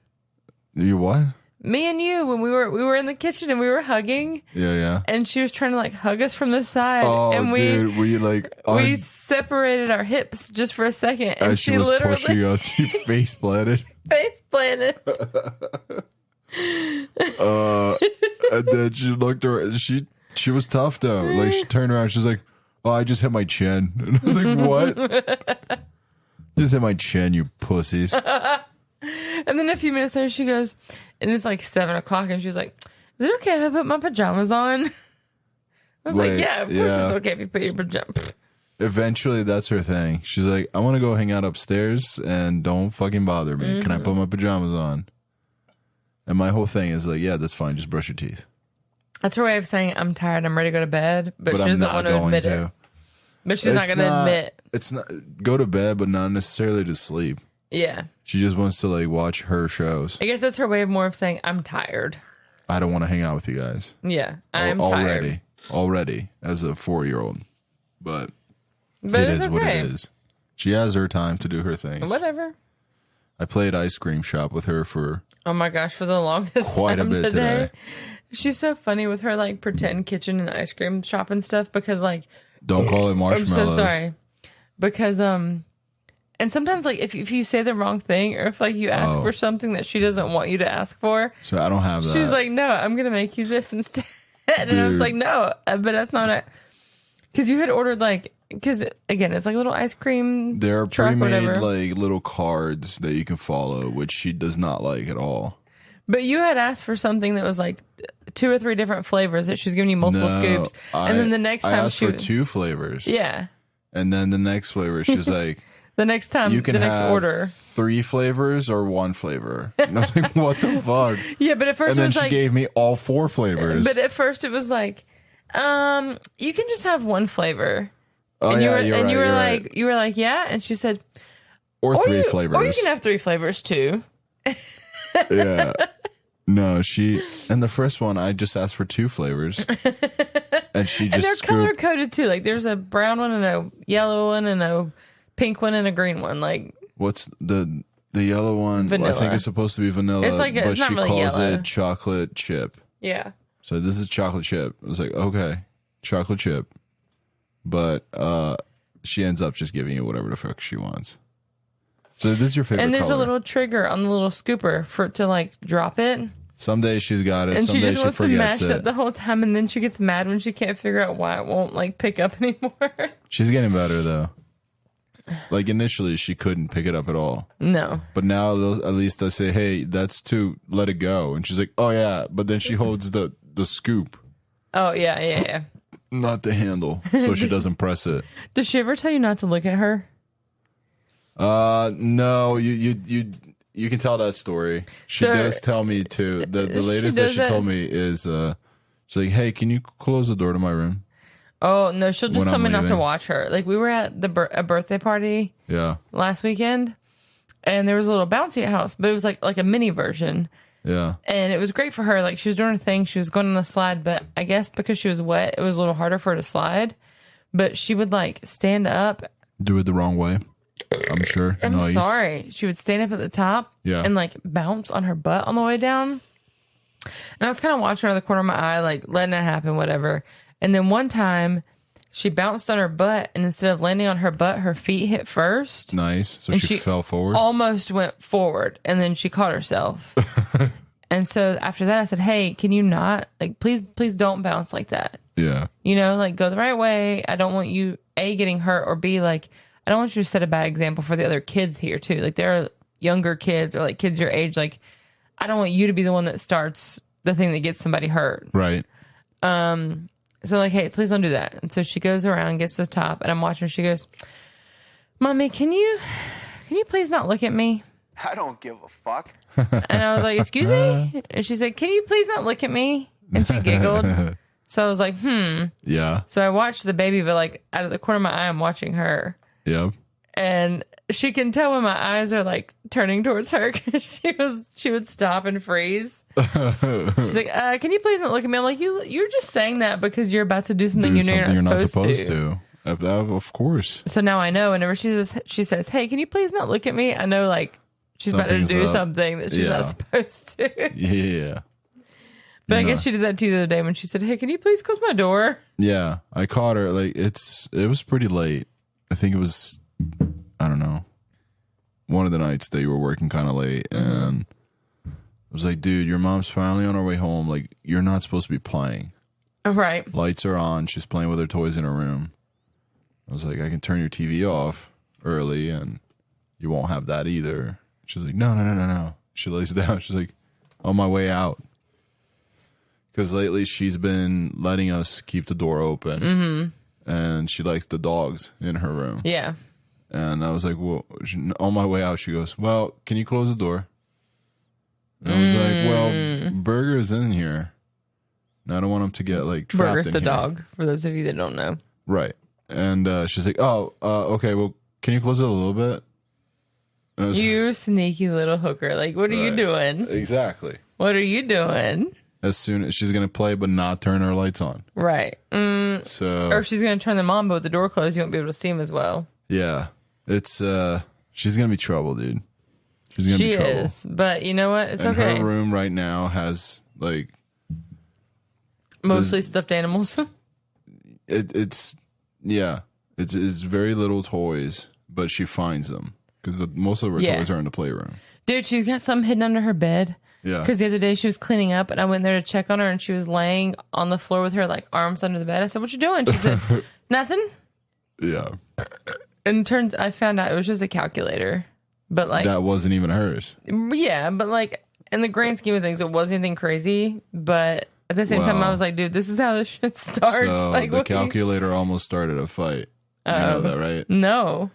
You what? Me and you, when we were in the kitchen and we were hugging. Yeah. And she was trying to, like, hug us from the side. Oh, and dude, we separated our hips just for a second. And as she was literally pushing us, she face planted. Face planted. And then she looked around. She was tough though. Like, she turned around. She's like, "Oh, I just hit my chin." And I was like, "What?" Just hit my chin, you pussies. And then a few minutes later, she goes, and it's like 7:00, and she's like, "Is it okay if I put my pajamas on?" I was like, "Yeah, of course it's okay if you put your pajamas." Eventually, that's her thing. She's like, "I want to go hang out upstairs, and don't fucking bother me. Can I put my pajamas on?" And my whole thing is like, "Yeah, that's fine. Just brush your teeth." That's her way of saying, I'm tired, I'm ready to go to bed, but she doesn't want to admit it. But she's not going to admit. It's not, go to bed, but not necessarily to sleep. Yeah. She just wants to, like, watch her shows. I guess that's her way of more of saying, I'm tired. I don't want to hang out with you guys. Yeah, I'm tired. Already, as a 4-year-old. But it is what it is. She has her time to do her things. Whatever. I played ice cream shop with her for... Oh my gosh, for the longest quite time a bit today. She's so funny with her, like, pretend kitchen and ice cream shop and stuff because, like... Don't call it marshmallows. I'm so sorry. Because, and sometimes, like, if you say the wrong thing or if, like, you ask for something that she doesn't want you to ask for... So I don't have that. She's like, no, I'm going to make you this instead. And I was like, no, but that's not it. Because you had ordered, like... Because, again, it's like a little ice cream There are pre-made, like, little cards that you can follow, which she does not like at all. But you had asked for something that was like 2 or 3 different flavors that she was giving you multiple scoops. And then the next time I asked for 2 flavors. Yeah. And then the next flavor, she's like... the next time, you can the next have order. 3 flavors or 1 flavor. And I was like, what the fuck? Yeah, but at first and it was then she gave me all 4 flavors. But at first it was like, you can just have 1 flavor. Oh, and yeah, you were like, yeah? And she said... Or 3 flavors. Or you can have 3 flavors too. Yeah. No, and the first one, I just asked for 2 flavors. And she just... And they're color coded too. Like, there's a brown one and a yellow one and a pink one and a green one. Like... What's the... The yellow one, Vanilla. I think it's supposed to be vanilla, It's like- but it's not she really calls yellow. it chocolate chip. Yeah. So this is chocolate chip. I was like, okay, chocolate chip. But she ends up just giving you whatever the fuck she wants. So this is your favorite And there's color. a little trigger on the little scooper for it to like drop it. Someday she's got it. And Someday she just she wants to forgets match it. it the whole time, and then she gets mad when she can't figure out why it won't like pick up anymore. She's getting better though. Like initially she couldn't pick it up at all. No. But now at least I say, hey, that's two, let it go. And she's like, oh yeah. But then she holds the scoop, Oh yeah. not the handle. So she doesn't press it. Does she ever tell you not to look at her? No, you can tell that story. She So- does tell me too. The latest that does she that- told me is she's like, hey, can you close the door to my room? Oh no, she'll just When tell I'm me not to leaving. watch her. Like we were at a birthday party Yeah. last weekend, and there was a little bouncy house, but it was like a mini version. Yeah. And it was great for her. Like she was doing her thing. She was going on the slide, but I guess because she was wet, it was a little harder for her to slide. But she would like stand up. Do it the wrong way. I'm sure. I'm Nice. sorry. She would stand up at the top Yeah. and like bounce on her butt on the way down. And I was kind of watching her in the corner of my eye, like letting it happen, whatever. And then one time she bounced on her butt, and instead of landing on her butt, her feet hit first. Nice. So And she she fell forward. Almost went forward, and then she caught herself. And so after that, I said, "Hey, can you not like please don't bounce like that? Yeah. You know, like go the right way. I don't want you A, getting hurt, or B, like I don't want you to set a bad example for the other kids here too. Like there are younger kids or like kids your age. Like I don't want you to be the one that starts the thing that gets somebody hurt. Right. So like, hey, please don't do that." And so she goes around, gets to the top, and I'm watching her. She goes, "Mommy, can you please not look at me?" I don't give a fuck. And I was like, "Excuse me?" And she said, "Can you please not look at me?" And she giggled. So I was like, Yeah. So I watched the baby, but like out of the corner of my eye, I'm watching her. Yeah. And she can tell when my eyes are like turning towards her, because she would stop and freeze. She's like, "Can you please not look at me?" I'm like, you're just saying that because you're about to do something Do you know something you're not supposed to. Of course. So now I know whenever she says, "Hey, can you please not look at me?" I know like she's about to Something's do up. something that she's not supposed to. Yeah. But I You know. guess she did that to you the other day when she said, "Hey, can you please close my door?" Yeah. I caught her. Like it was pretty late. I think it was, I don't know, one of the nights that you were working kind of late, and I was like, dude, your mom's finally on her way home. Like, you're not supposed to be playing. Right. Lights are on. She's playing with her toys in her room. I was like, I can turn your TV off early, and you won't have that either. She's like, no. She lays down. She's like, on my way out. Because lately she's been letting us keep the door open, and she likes the dogs in her room. Yeah. And I was like, well, on my way out, she goes, well, can you close the door? And I was like, well, Burger is in here. And I don't want him to get like trapped Burger's in the here. dog, for those of you that don't know. Right. And she's like, oh, okay, well, can you close it a little bit? And I was You sneaky little hooker. Like, what are you Right. doing? Exactly. What are you doing? As soon as she's going to play, but not turn her lights on. Right. So, Or if she's going to turn them on, but with the door closed, you won't be able to see them as well. yeah, it's, she's going to be trouble, dude. She's going to She be trouble. is. But you know what? It's And okay. her room right now has like, Mostly stuffed animals. it's very little toys, but she finds them because most of her Yeah. toys are in the playroom. Dude, she's got something hidden under her bed. Yeah. Because the other day she was cleaning up, and I went there to check on her, and she was laying on the floor with her like arms under the bed. I said, "What you doing?" She said, "Nothing." Yeah. And I found out it was just a calculator. But like, That wasn't even hers. yeah, but like in the grand scheme of things, it wasn't anything crazy. But at the same time, I Wow. was like, dude, this is how this shit starts. So like, the what do you- calculator almost started a fight. You know that, right? No.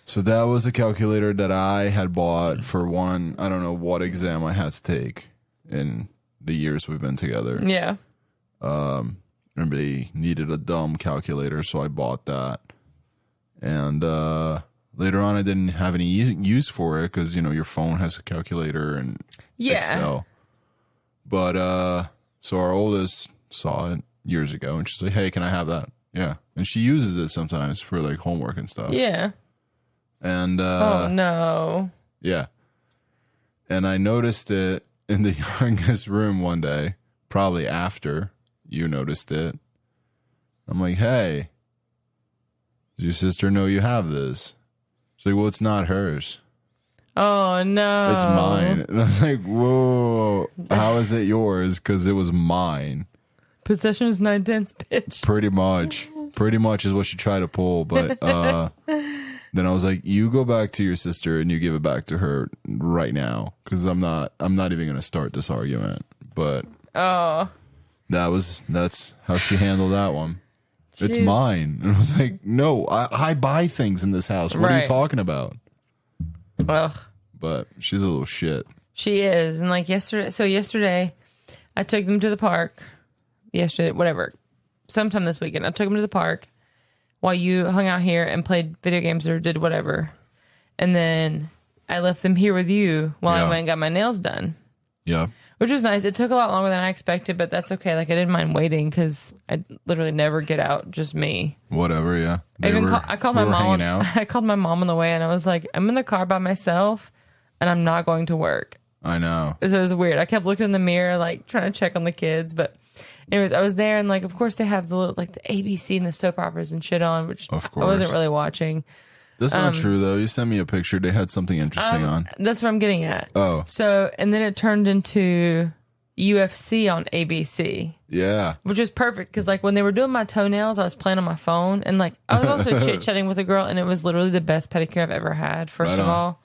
So that was a calculator that I had bought for one, I don't know what exam I had to take in the years we've been together. Yeah. And they needed a dumb calculator, so I bought that. And later on, I didn't have any use for it because, you know, your phone has a calculator and Yeah. Excel. But so our oldest saw it years ago, and she's like, "Hey, can I have that?" Yeah, and she uses it sometimes for like homework and stuff. Yeah. And Oh no. Yeah. And I noticed it in the youngest room one day, probably after you noticed it. I'm like, hey, does your sister know you have this? She's like, well, it's not hers. Oh, no. It's mine. And I was like, whoa, how is it yours? Because it was mine. Possession is 9/10, bitch. Pretty much. Pretty much is what she tried to pull. But then I was like, you go back to your sister and you give it back to her right now. Because I'm not even going to start this argument. But that's how she handled that one. Jeez. It's mine. And I was like, no, I buy things in this house. What are you talking about? Ugh. But she's a little shit. She is. And like yesterday, I took them to the park. Sometime this weekend, I took them to the park while you hung out here and played video games or did whatever. And then I left them here with you while I went and got my nails done. Yeah. Which was nice. It took a lot longer than I expected, but that's okay. Like, I didn't mind waiting because I literally never get out, just me. Whatever, yeah. I called my mom. I called my mom on the way, and I was like, I'm in the car by myself, and I'm not going to work. I know. So it was weird. I kept looking in the mirror, like, trying to check on the kids. But anyways, I was there, and, like, of course they have the little, like, the ABC and the soap operas and shit on, which I wasn't really watching. That's not true, though. You sent me a picture. They had something interesting on. That's what I'm getting at. Oh. So, and then it turned into UFC on ABC. Yeah. Which was perfect, because, like, when they were doing my toenails, I was playing on my phone, and, like, I was also chit-chatting with a girl, and it was literally the best pedicure I've ever had, first of all.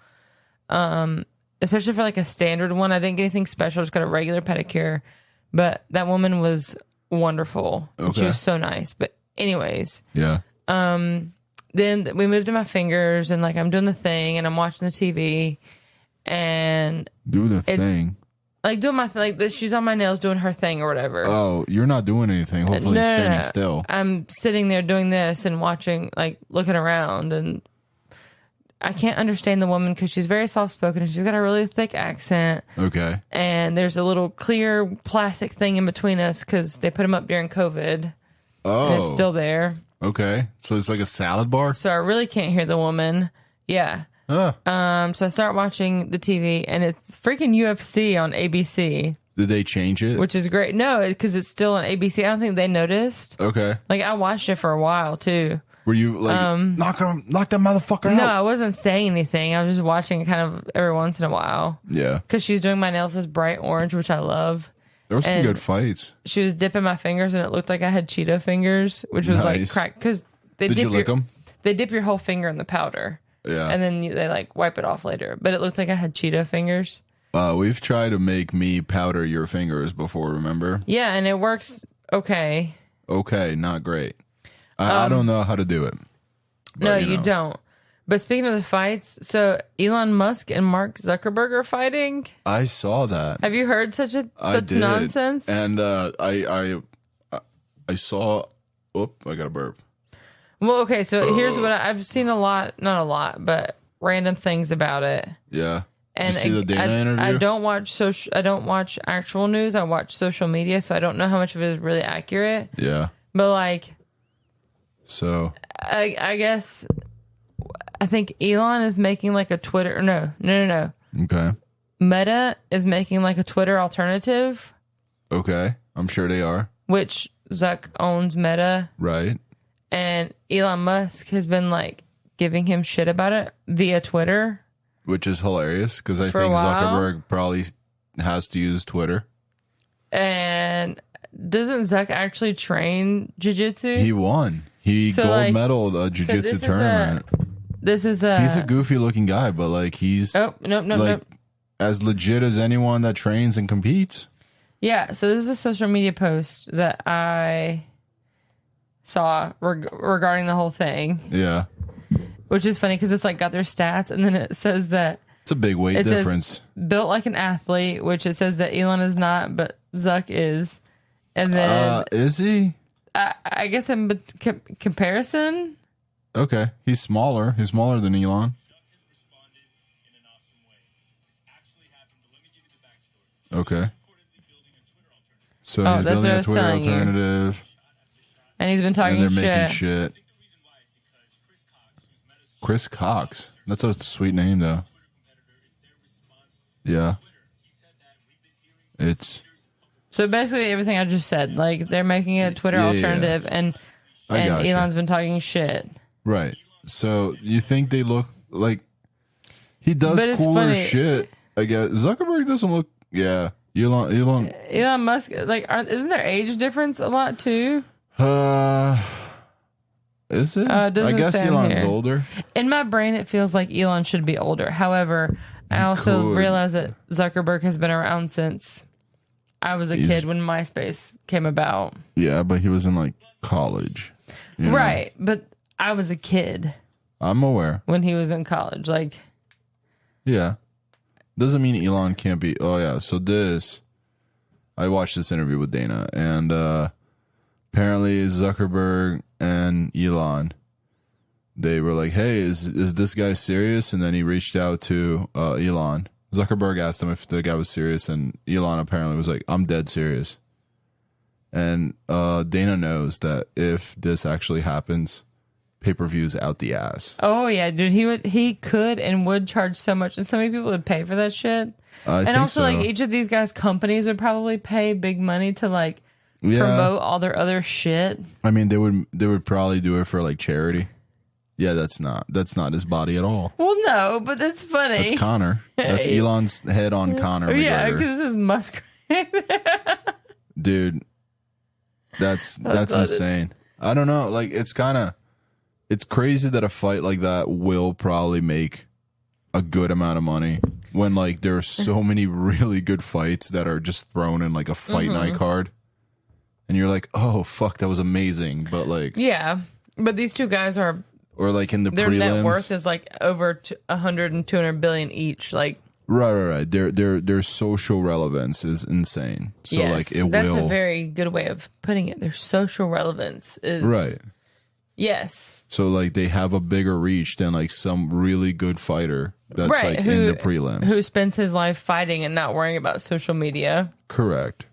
Especially for, like, a standard one. I didn't get anything special. Just got a regular pedicure. But that woman was wonderful. Okay. She was so nice. But anyways. Yeah. Then we moved to my fingers, and, like, I'm doing the thing, and I'm watching the TV, and do the thing. Like, doing my thing. Like, she's on my nails doing her thing or whatever. Oh, you're not doing anything. Hopefully standing still. I'm sitting there doing this and watching, like, looking around, and I can't understand the woman because she's very soft-spoken and she's got a really thick accent. Okay. And there's a little clear plastic thing in between us because they put them up during COVID. Oh. And it's still there. Okay. So it's like a salad bar? So I really can't hear the woman. Yeah. So I start watching the TV, and it's freaking UFC on ABC. Did they change it? Which is great. No, because it's still on ABC. I don't think they noticed. Okay. Like, I watched it for a while, too. Were you like, knock that motherfucker out? No, I wasn't saying anything. I was just watching it kind of every once in a while. Yeah. Because she's doing my nails this bright orange, which I love. There were some good fights. She was dipping my fingers, and it looked like I had Cheeto fingers, which was like crack. Because Did you lick them? They dip your whole finger in the powder. Yeah. And then they like wipe it off later. But it looked like I had Cheeto fingers. We've tried to make me powder your fingers before, remember? Yeah, and it works okay. Okay, not great. I don't know how to do it. But, no, you don't. But speaking of the fights, Elon Musk and Mark Zuckerberg are fighting. I saw that. Have you heard such nonsense? And I saw. I got a burp. Well, okay, so here's what I've seen not a lot, but random things about it. Yeah. And did you see the Dana interview? I don't watch actual news. I watch social media, so I don't know how much of it is really accurate. Yeah. But like, so I guess I think Elon is making like a Twitter. No. Okay. Meta is making like a Twitter alternative. Okay, I'm sure they are. Which Zuck owns Meta. Right. And Elon Musk has been like giving him shit about it via Twitter. Which is hilarious because I think Zuckerberg probably has to use Twitter. And doesn't Zuck actually train jiu-jitsu? He won. He gold medaled a jiu-jitsu tournament. He's a goofy looking guy, but like he's nope. As legit as anyone that trains and competes. Yeah, so this is a social media post that I saw regarding the whole thing. Yeah. Which is funny because it's like got their stats, and then it says that it's a big weight difference. Built like an athlete, which it says that Elon is not, but Zuck is. And then is he? I guess in comparison. Okay, he's smaller. He's smaller than Elon. Okay. So he's building a Twitter alternative. And he's been talking and they're making shit. Chris Cox. That's a sweet name, though. Yeah. It's So basically everything I just said, like they're making a Twitter Yeah, alternative and gotcha. Elon's been talking shit. right. So you think they look like he does But it's cooler funny. shit? I guess Zuckerberg doesn't look. Yeah, Elon. Elon Musk, like, isn't there age difference a lot too? Is it? It doesn't I guess say on Elon's here. older. In my brain, it feels like Elon should be older. However, I also could. realize that Zuckerberg has been around since I was a He's- kid when MySpace came about. Yeah, but he was in like college. you know? Right. But I was a kid I'm aware. when he was in college. Like, Yeah. Doesn't mean Elon can't be. Oh, yeah. So I watched this interview with Dana, and apparently Zuckerberg and Elon, they were like, hey, is this guy serious? And then he reached out to Elon. Zuckerberg asked him if the guy was serious, and Elon apparently was like, I'm dead serious. And Dana knows that if this actually happens, pay-per-views out the ass. oh yeah, dude, he could and would charge so much, and so many people would pay for that shit. I And think also, so. like, each of these guys' companies would probably pay big money to like Yeah. promote all their other shit. I mean, they would probably do it for like charity. Yeah, that's not his body at all. Well, no, but that's funny. That's Connor. That's Hey. Elon's head on Connor Yeah, McGregor. because this is Musk. Dude, that's thought it's- insane. I don't know. Like, it's crazy that a fight like that will probably make a good amount of money when like there are so many really good fights that are just thrown in like a fight night card. And you're like, oh, fuck, that was amazing. But like, Yeah, but these two guys are, or like in the their prelims. net worth is like over 100 and 200 billion each. Like, Right. Their social relevance is insane. So yes, like it that's will. a very good way of putting it. Their social relevance is Right. Yes, So like they have a bigger reach than like some really good fighter that's right. like in the prelims. Who spends his life fighting and not worrying about social media. Correct.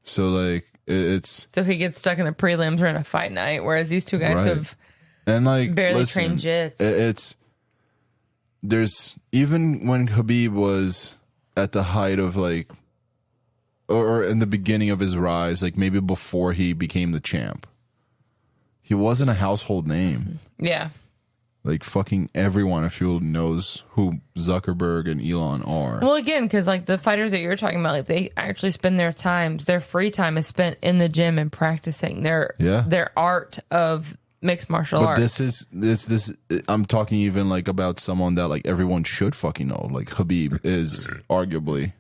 So like it's So he gets stuck in the prelims or in a fight night, whereas these two guys Right. who have and like barely listen, trained jits. It's there's even when Khabib was at the height of like or in the beginning of his rise, like maybe before he became the champ. He wasn't a household name. Yeah. Like fucking everyone, I feel, knows who Zuckerberg and Elon are. Well, again, because like the fighters that you're talking about, like they actually spend their free time is spent in the gym and practicing their art of mixed martial But arts. this I'm talking even like about someone that like everyone should fucking know. Like Khabib is arguably.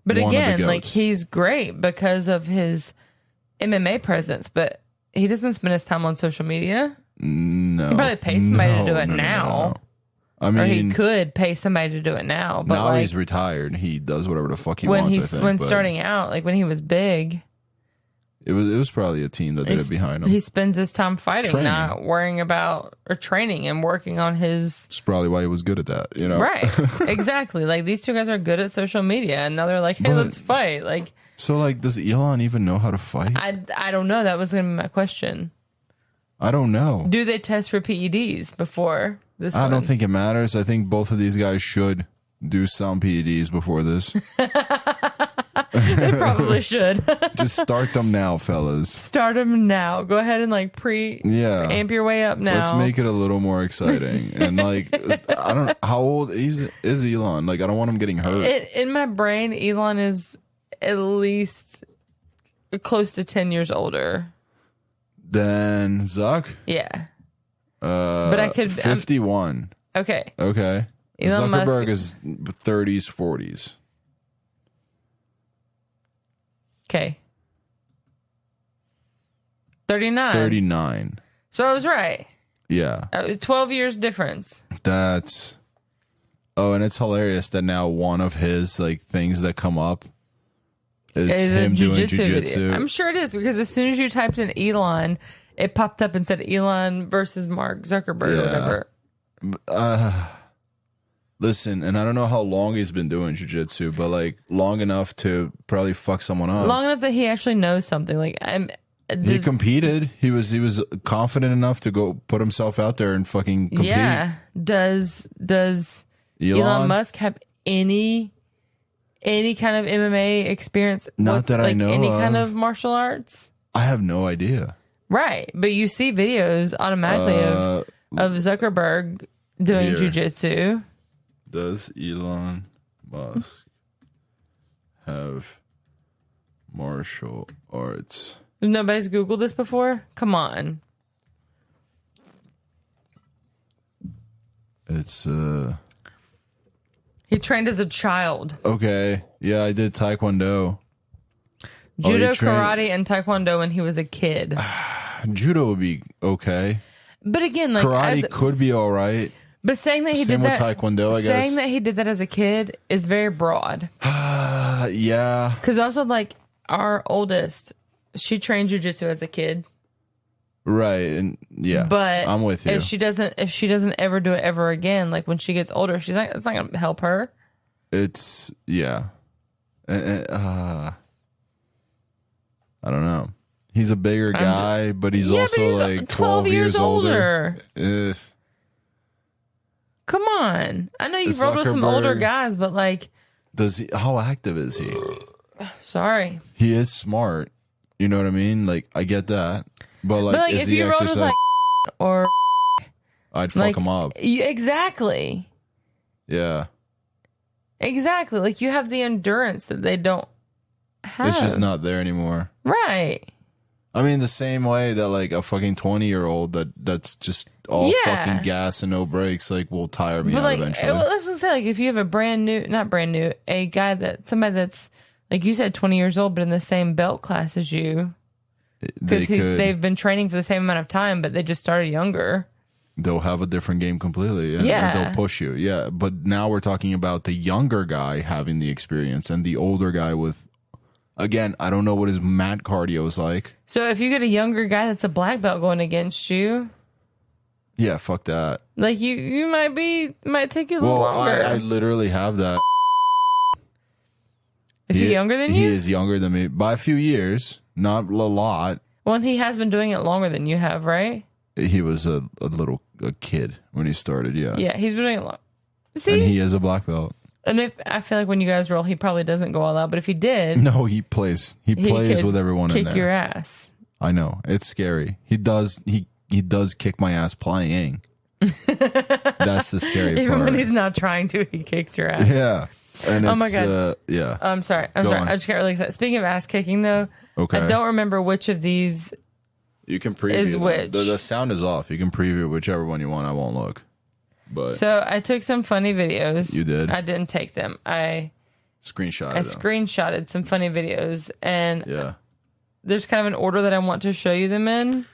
But one of the again, like goats. he's great because of his MMA presence, but he doesn't spend his time on social media. No. He probably pays somebody to do it No. now. I Or he mean, could pay somebody to do it now. But now like he's retired. He does whatever the fuck he when wants. he's I think, when but starting out, like when he was big, it was probably a team that did it behind him. he spends his time fighting, Training. not worrying about or training and working on his It's probably why he was good at that. You know, right. Exactly. Like these two guys are good at social media, and now they're like, "Hey, But- let's fight." Like So like, does Elon even know how to fight? I don't know. That was gonna be my question. I don't know. Do they test for PEDs before this? I one? don't think it matters. I think both of these guys should do some PEDs before this. They probably should. Just start them now, fellas. Start them now. Go ahead and like Yeah. amp your way up now. Let's make it a little more exciting. And like, I don't. How old is Elon? Like, I don't want him getting hurt. In my brain, Elon is at least close to 10 years older. Then Zuck. Yeah. But I could 51. okay. Okay. Elon Zuckerberg Musk- is 30s, 40s. Okay. 39. 39. So I was right. Yeah. 12 years difference. That's. Oh, and it's hilarious that now one of his like things that come up is It's a him doing jujitsu video. jujitsu. I'm sure it is because as soon as you typed in Elon, it popped up and said Elon versus Mark Zuckerberg or whatever. Listen, and I don't know how long he's been doing jujitsu, but like long enough to probably fuck someone up. Long enough that he actually knows something. Like He competed. He was confident enough to go put himself out there and fucking compete. yeah. Does Elon Musk have any any kind of MMA experience? Not that I know any of. kind of martial arts? I have no idea. Right, but you see videos automatically of Zuckerberg doing jujitsu. Does Elon Musk have martial arts? Nobody's Googled this before? Come on. It's He trained as a child. okay. Yeah, I did Taekwondo. Judo, he trained- karate, and Taekwondo when he was a kid. Judo would be okay. But again, like Karate could be all right. but saying that he Same did with that, Taekwondo, I guess. saying that he did that as a kid is very broad. Yeah. Because also, like our oldest, she trained jujitsu as a kid. Right. And yeah. But I'm with you. if she doesn't ever do it ever again, like when she gets older, it's not gonna help her. It's yeah. I don't know. He's a bigger guy, but he's also like 12 years older. Come on. I know you've rolled with some older guys, but like how active is he? Sorry. He is smart. You know what I mean? Like I get that. But like is if he you rolled with exercise? like or I'd fuck him up. Exactly. Yeah. Exactly. Like you have the endurance that they don't have. It's just not there anymore. Right. I mean, the same way that like a fucking 20-year-old that's just all fucking gas and no brakes, like will tire me out like, eventually. well, let's just say like if you have a guy somebody that's like you said 20 years old, but in the same belt class as you, because they've been training for the same amount of time, but they just started younger. They'll have a different game completely. And they'll push you. Yeah. But now we're talking about the younger guy having the experience and the older guy with, again, I don't know what his mat cardio is like. So if you get a younger guy that's a black belt going against you, yeah, fuck that. like you might take you a little longer. I literally have that. Is he younger than He you? is younger than me by a few years, not a lot. Well, and he has been doing it longer than you have, right? He was a kid when he started, yeah. Yeah, he's been doing it long. See? And he is a black belt. And if I feel like when you guys roll, he probably doesn't go all out. But if he did, No, he plays. He plays could with everyone in kick there. your ass. I know. It's scary. He does kick my ass playing. That's the scary Even part. when he's not trying to, he kicks your ass. Yeah. And Oh my it's, God. yeah. I'm sorry. Go on. I just got really excited. Speaking of ass kicking, though, Okay. I don't remember which of these. You can preview is them. which. The sound is off. You can preview whichever one you want. I won't look. But So I took some funny videos. You did? I didn't take them. I screenshot it. screenshotted some funny videos, and Yeah. there's kind of an order that I want to show you them in.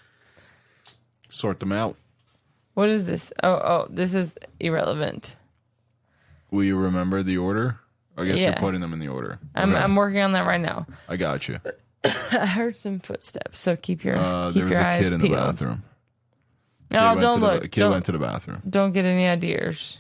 Sort them out. What is this? Oh, this is irrelevant. Will you remember the order? I guess Yeah. you're putting them in the order. I'm Okay. working on that right now. I got you. I heard some footsteps, so keep your There was your a eyes kid in the peeled. bathroom. No, Kid don't went to look. The kid went to the bathroom. Don't get any ideas.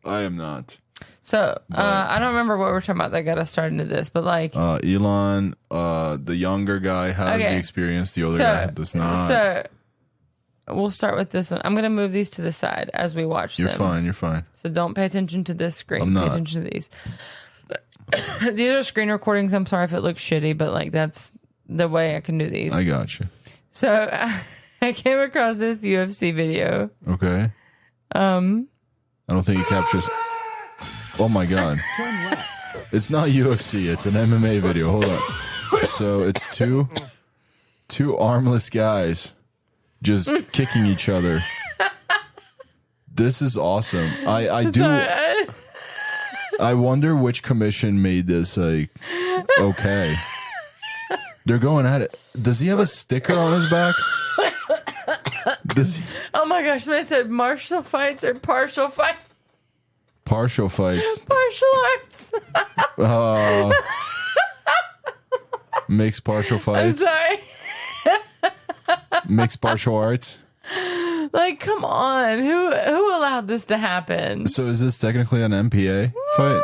I am not. So I don't remember what we're talking about that got us started into this, but like Elon, the younger guy has Okay. the experience. The older guy does not. So we'll start with this one. I'm gonna move these to the side as we watch You're them. fine. You're fine. So don't pay attention to this screen. I'm Pay not. attention to these. These are screen recordings. I'm sorry if it looks shitty, but like that's the way I can do these. I got you. So I came across this UFC video. Okay. I don't think it captures. Oh my god. It's not UFC. It's an MMA video. Hold on. So it's two armless guys just kicking each other. This is awesome. I wonder which commission made this like okay. They're going at it. Does he have a sticker on his back? Does he? Oh my gosh! Somebody said martial fights or partial fights. Partial fights. Partial arts. Mixed partial I'm fights. sorry. Mixed martial arts. Like, come on. Who allowed this to happen? So is this technically an MPA fight?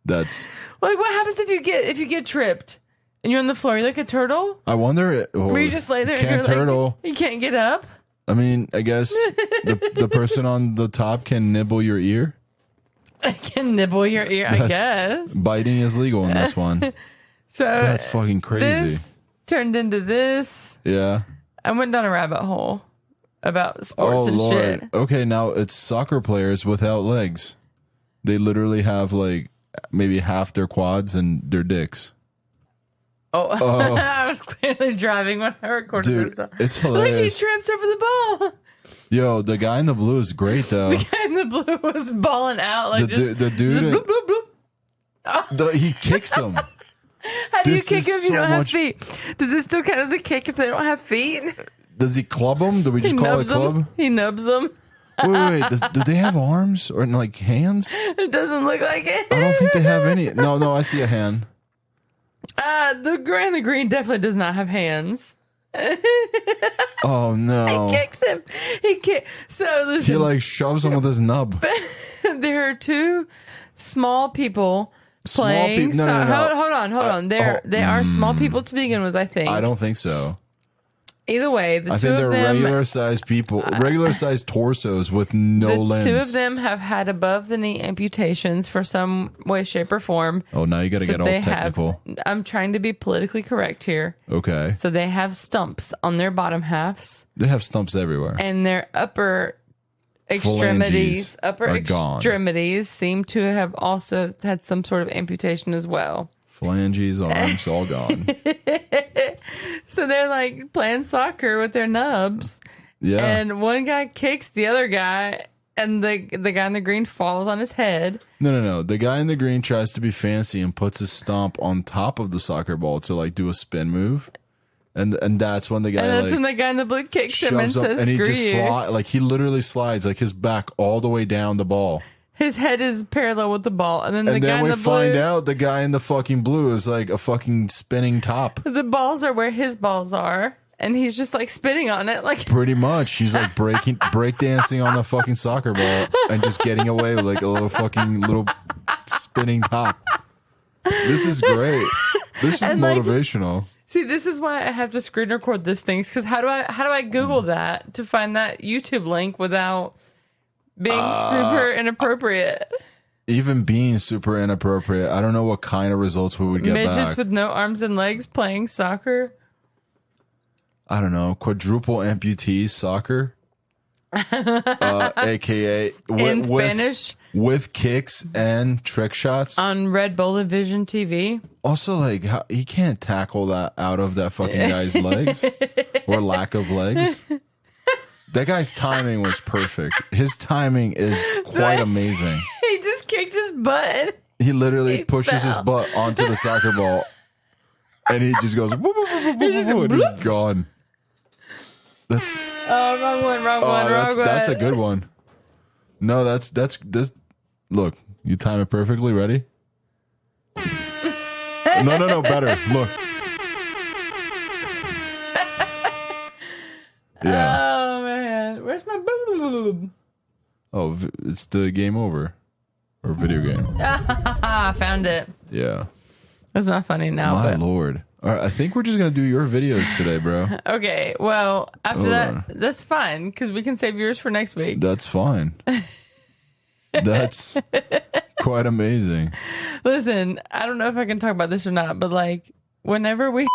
That's. Like, what happens if you get tripped and you're on the floor? You're like a turtle. I wonder. Where you just lay there and Can't you're turtle. like, you can't get up. I mean, I guess the person on the top can nibble your ear. I can nibble your ear, I guess. Biting is legal in this one. So that's fucking crazy. This turned into this. Yeah. I went down a rabbit hole about sports and Lord. shit. Okay, now it's soccer players without legs. They literally have like maybe half their quads and their dicks. Oh. I was clearly driving when I recorded Dude, this. it's hilarious. Like he trips over the ball. Yo, the guy in the blue is great though. The guy in the blue was balling out like the dude just bloop, bloop, bloop. he kicks him. How do you This kick is if you so don't have much- feet? Does this still count as a kick if they don't have feet? Does he club him? Do we just call it club? them. He nubs them. Wait. Do they have arms or like hands? It doesn't look like it. I don't think they have any. No, I see a hand. The gray and the green definitely does not have hands. Oh no! He kicks him. So listen, He like shoves him with his nub. there are two small people playing. No. Hold on. They are small people to begin with. I think. I don't think so. Either way, the I two think of they're them. regular sized people, regular sized torsos with no The limbs. two of them have had above the knee amputations for some way, shape, or form. Oh, now you got to get all technical. I'm trying to be politically correct here. Okay. So they have stumps on their bottom halves They have stumps everywhere. and their upper extremities. Seem to have also had some sort of amputation as well. Phalanges, arms, all gone. So they're like playing soccer with their nubs. Yeah. And one guy kicks the other guy, and the guy in the green falls on his head. No. The guy in the green tries to be fancy and puts his stomp on top of the soccer ball to like do a spin move. And that's when the guy And that's like, when the guy in the blue kicks him and shoves up says, and he screw just you. he literally slides like his back all the way down the ball. His head is parallel with the ball. And then the And guy then in we the find blue, out the guy in the fucking blue is like a fucking spinning top. the balls are where his balls are. And he's just like spinning on it. Like, Pretty much. He's like break dancing on the fucking soccer ball and just getting away with like a little spinning top. This is great. This is And, like, motivational. see, this is why I have to screen record this thing. Because how do I Google that to find that YouTube link without being super inappropriate? Even being super inappropriate, I don't know what kind of results we would get Midgets back. with no arms and legs playing soccer. I don't know, quadruple amputees soccer, aka In Spanish with kicks and trick shots. on Red Bull Vision TV. Also, like he can't tackle that out of that fucking guy's legs or lack of legs. That guy's timing was perfect. His timing is quite amazing. He just kicked his butt. He literally He pushes his fell. butt onto the soccer ball, and he just goes, whoop, whoop, whoop, whoop, just whoop, and he's gone. That's Oh, wrong one. that's a good one. No, that's this. Look, you time it perfectly. Ready? No, better. Look. Yeah. Oh man, where's my boob? Oh, it's the game over or video game. Ah, found it. Yeah. That's not funny now, My but lord. All right, I think we're just gonna do your videos today, bro. okay. Well, after Hold that, on. that's fine because we can save yours for next week. That's fine. That's quite amazing. Listen, I don't know if I can talk about this or not, but like whenever we,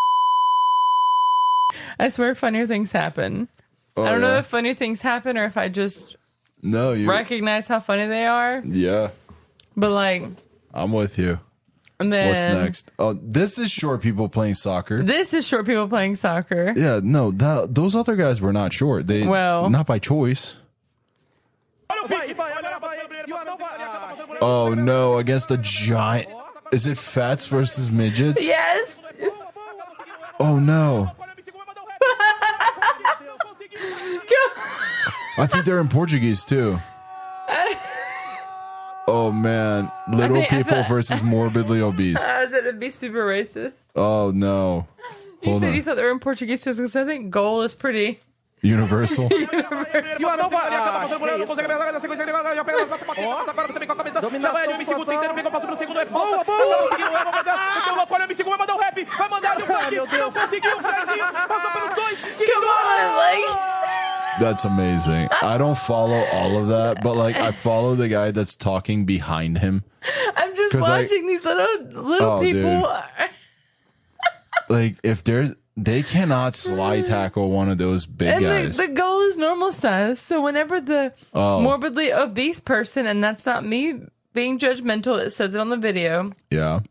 I swear, funnier things happen. Oh, I don't know yeah. if funny things happen or if I just No, you. recognize how funny they are. Yeah, But like, I'm with you. and then What's next? Oh, this is short people playing soccer. This is short people playing soccer. Yeah, no, those other guys were not short. They not by choice. Oh no, against the giant. Is it fats versus midgets? Yes. Oh no. I think they're in Portuguese too. Oh man, little I mean, people versus morbidly obese. I was gonna be super racist. Oh no. You Hold said on. you thought they were in Portuguese too, because I think goal is pretty Universal. universal. Come on, like That's amazing. I don't follow all of that, but like I follow the guy that's talking behind him. I'm just watching these little people. Like if they cannot slide tackle one of those big guys. The goal is normal size. So whenever the morbidly obese person, and that's not me being judgmental, it says it on the video. Yeah.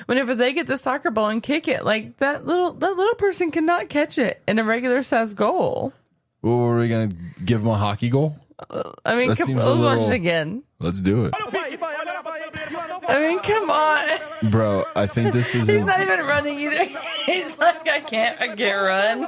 Whenever they get the soccer ball and kick it, like that little person cannot catch it in a regular size goal. Well, were we gonna give him a hockey goal? I mean, let's watch it again. Let's do it. I mean, come on, bro. I think this is. He's not even running either. He's like, I can't run.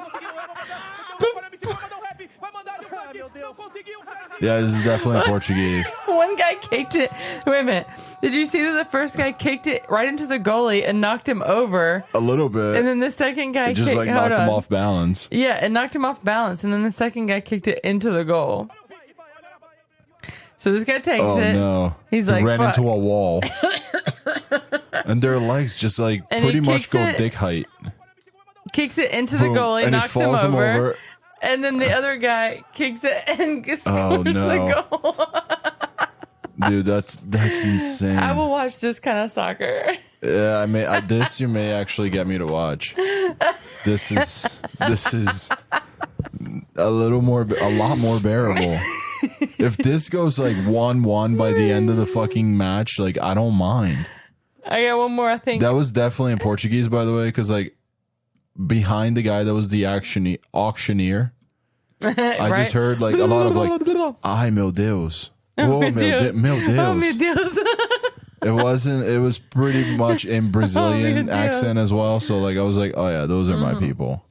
Yeah, this is definitely Portuguese. One guy kicked it. Wait a minute. Did you see that the first guy kicked it right into the goalie and knocked him over? A little bit. And then the second guy just like knocked him off balance. Yeah, it knocked him off balance. And then the second guy kicked it into the goal. So this guy takes it. Oh, no. He's like, ran fuck. into a wall. And their legs just like and pretty much go dick height. Kicks it into the goalie, and knocks him over. And then the other guy kicks it and scores the goal. Dude, that's insane. I will watch this kind of soccer. Yeah, you may actually get me to watch. This is a lot more bearable. If this goes like 1-1 by the end of the fucking match, like I don't mind. I got one more, I think. That was definitely in Portuguese, by the way, because like behind the guy that was the auctioneer, I just heard like a lot of like, "Ai meu Deus, oh meu Deus, oh meu Deus." It was pretty much in Brazilian accent as well. So like I was like, oh yeah, those are my people.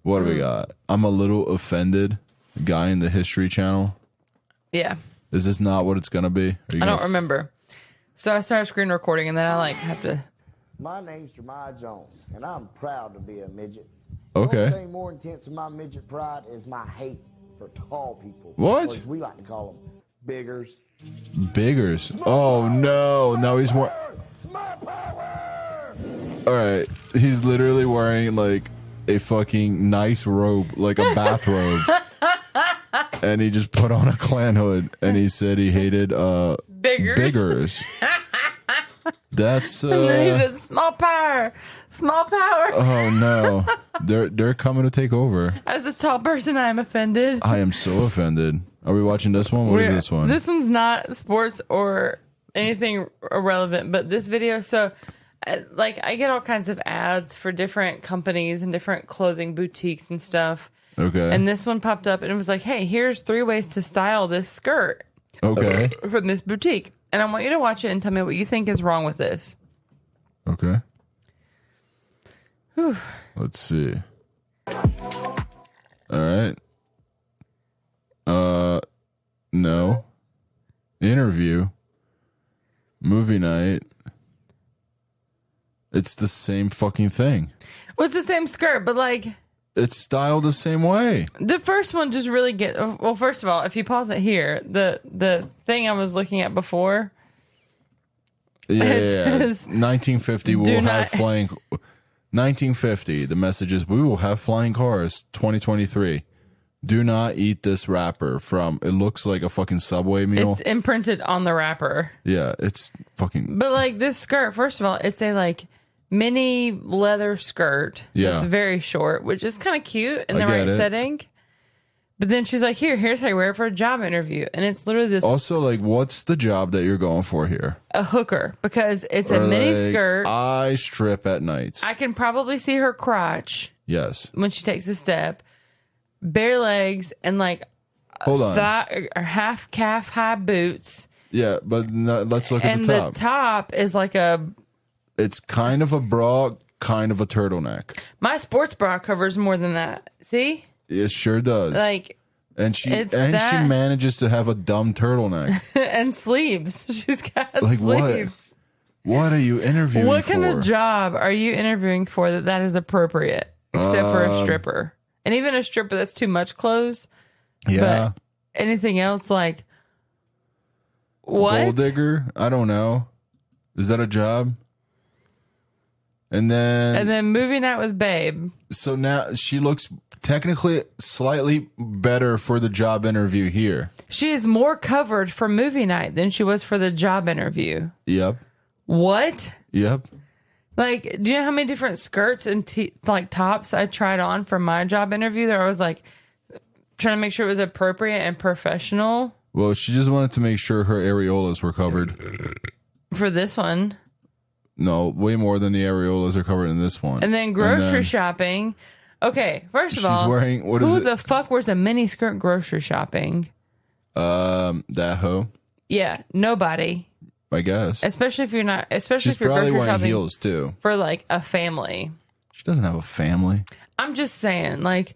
What do we got? I'm a little offended. Guy in the History Channel. Yeah. Is this not what it's gonna be? I don't remember. So I started screen recording, and then I like have to. My name's Jeremiah Jones, and I'm proud to be a midget. Okay. The only thing more intense than my midget pride is my hate for tall people. What? Or as we like to call them, biggers. Biggers. Oh no! Now he's more. All right, he's literally wearing like a fucking nice robe, like a bathrobe. And he just put on a clan hood, and he said he hated biggers. That's and then he said, "Small power." Oh no, they're coming to take over. As a tall person, I am offended. I am so offended. Are we watching this one? What is this one? This one's not sports or anything irrelevant, but this video. So, like, I get all kinds of ads for different companies and different clothing boutiques and stuff. Okay. And this one popped up and it was like, hey, here's 3 ways to style this skirt. Okay. From this boutique. And I want you to watch it and tell me what you think is wrong with this. Okay. Whew. Let's see. All right. No. Interview. Movie night. It's the same fucking thing. Well, it's the same skirt, but like... It's styled the same way. The first one just really well, first of all, if you pause it here, the thing I was looking at before. Yeah. 1950, we will have flying... 1950, the message is, we will have flying cars, 2023. Do not eat this wrapper from, it looks like a fucking Subway meal. It's imprinted on the wrapper. Yeah, it's fucking... But like this skirt, first of all, it's a like mini leather skirt. Yeah. It's very short, which is kind of cute in the right setting. But then she's like, here's how you wear it for a job interview. And it's literally this... Also, like, what's the job that you're going for here? A hooker. Because it's a mini skirt. I strip at nights. I can probably see her crotch. Yes. When she takes a step. Bare legs and like... Hold on. Or half calf high boots. Yeah, but let's look at the top. And the top is like a... It's kind of a bra, kind of a turtleneck. My sports bra covers more than that. See? It sure does. Like... And she manages to have a dumb turtleneck. And sleeves. She's got like sleeves. What are you interviewing for? What kind of job are you interviewing for that is appropriate? Except for a stripper. And even a stripper that's too much clothes. Yeah. But anything else like what? Gold digger? I don't know. Is that a job? And then movie night with Babe. So now she looks technically slightly better for the job interview here. She is more covered for movie night than she was for the job interview. Yep. What? Yep. Like, do you know how many different skirts and like tops I tried on for my job interview? That I was like trying to make sure it was appropriate and professional. Well, she just wanted to make sure her areolas were covered. For this one. No, way more than the areolas are covered in this one. And then grocery shopping. Okay, first of all, she's wearing, what is who it? the fuck wears a mini skirt grocery shopping? That hoe. Yeah, nobody. I guess. Especially if you're not, especially She's if you're probably grocery wearing shopping heels too. for like a family. She doesn't have a family. I'm just saying, like,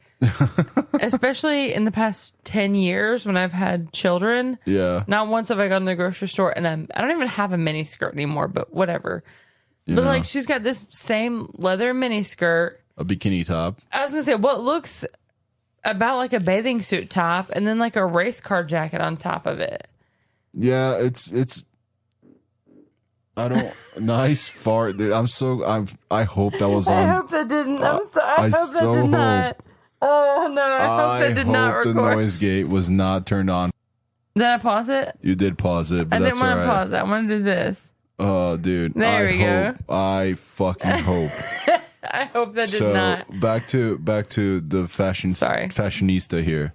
especially in the past 10 years when I've had children. Yeah. Not once have I gone to the grocery store and I don't even have a mini skirt anymore, but whatever. But like, she's got this same leather mini skirt. A bikini top. I was going to say, what looks about like a bathing suit top and then like a race car jacket on top of it. Yeah, it's I don't nice fart, dude. I hope that was on. I hope that didn't. I'm sorry. I hope that so did hope- not. Oh no! I hope that did not hope record. the noise gate was not turned on. Did I pause it? You did pause it, but I that's didn't want to all right. pause it. I want to do this. Oh, dude. There we go. I fucking hope. I hope that did So not. back to the fashionista here.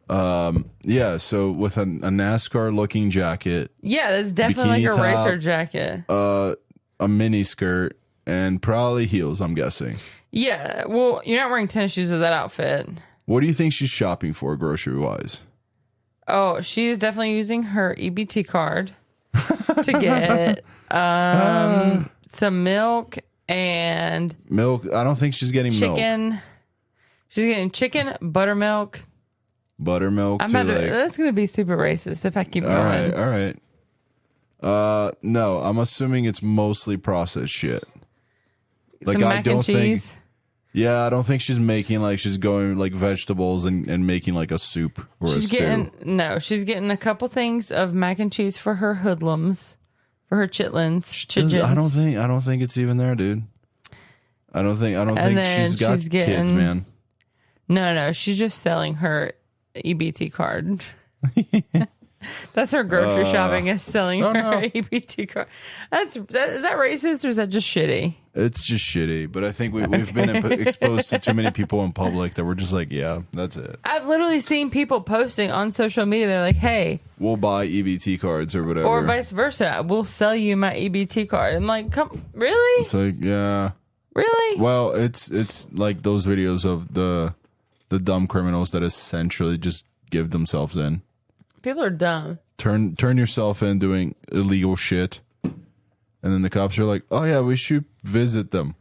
Yeah. So with a NASCAR looking jacket, Yeah, that's definitely bikini like a top, racer jacket. a mini skirt, and probably heels. I'm guessing. Yeah. Well, you're not wearing tennis shoes with that outfit. What do you think she's shopping for, grocery wise? Oh, she's definitely using her EBT card to get some milk and Milk. I don't think she's getting milk. chicken. She's getting chicken, buttermilk. Buttermilk. That's going to be super racist if I keep going. All right. No, I'm assuming it's mostly processed shit. Some mac and cheese. Yeah, I don't think she's making she's going vegetables and making a soup or She's a stew. she's getting a couple things of mac and cheese for her hoodlums, for her chitlins. I don't think it's even there, dude. I don't think she's got kids, man. No, she's just selling her EBT card. That's her grocery shopping, is selling her EBT card. Is that racist or is that just shitty? It's just shitty, but I think we've been exposed to too many people in public that we're just yeah, that's it. I've literally seen people posting on social media. They're like, "Hey, we'll buy EBT cards or whatever," or vice versa. We'll sell you my EBT card. I'm like, come, really? It's yeah, really? Well, it's like those videos of the dumb criminals that essentially just give themselves in. People are dumb. Turn yourself in doing illegal shit, and then the cops are like, "Oh yeah, we should visit them.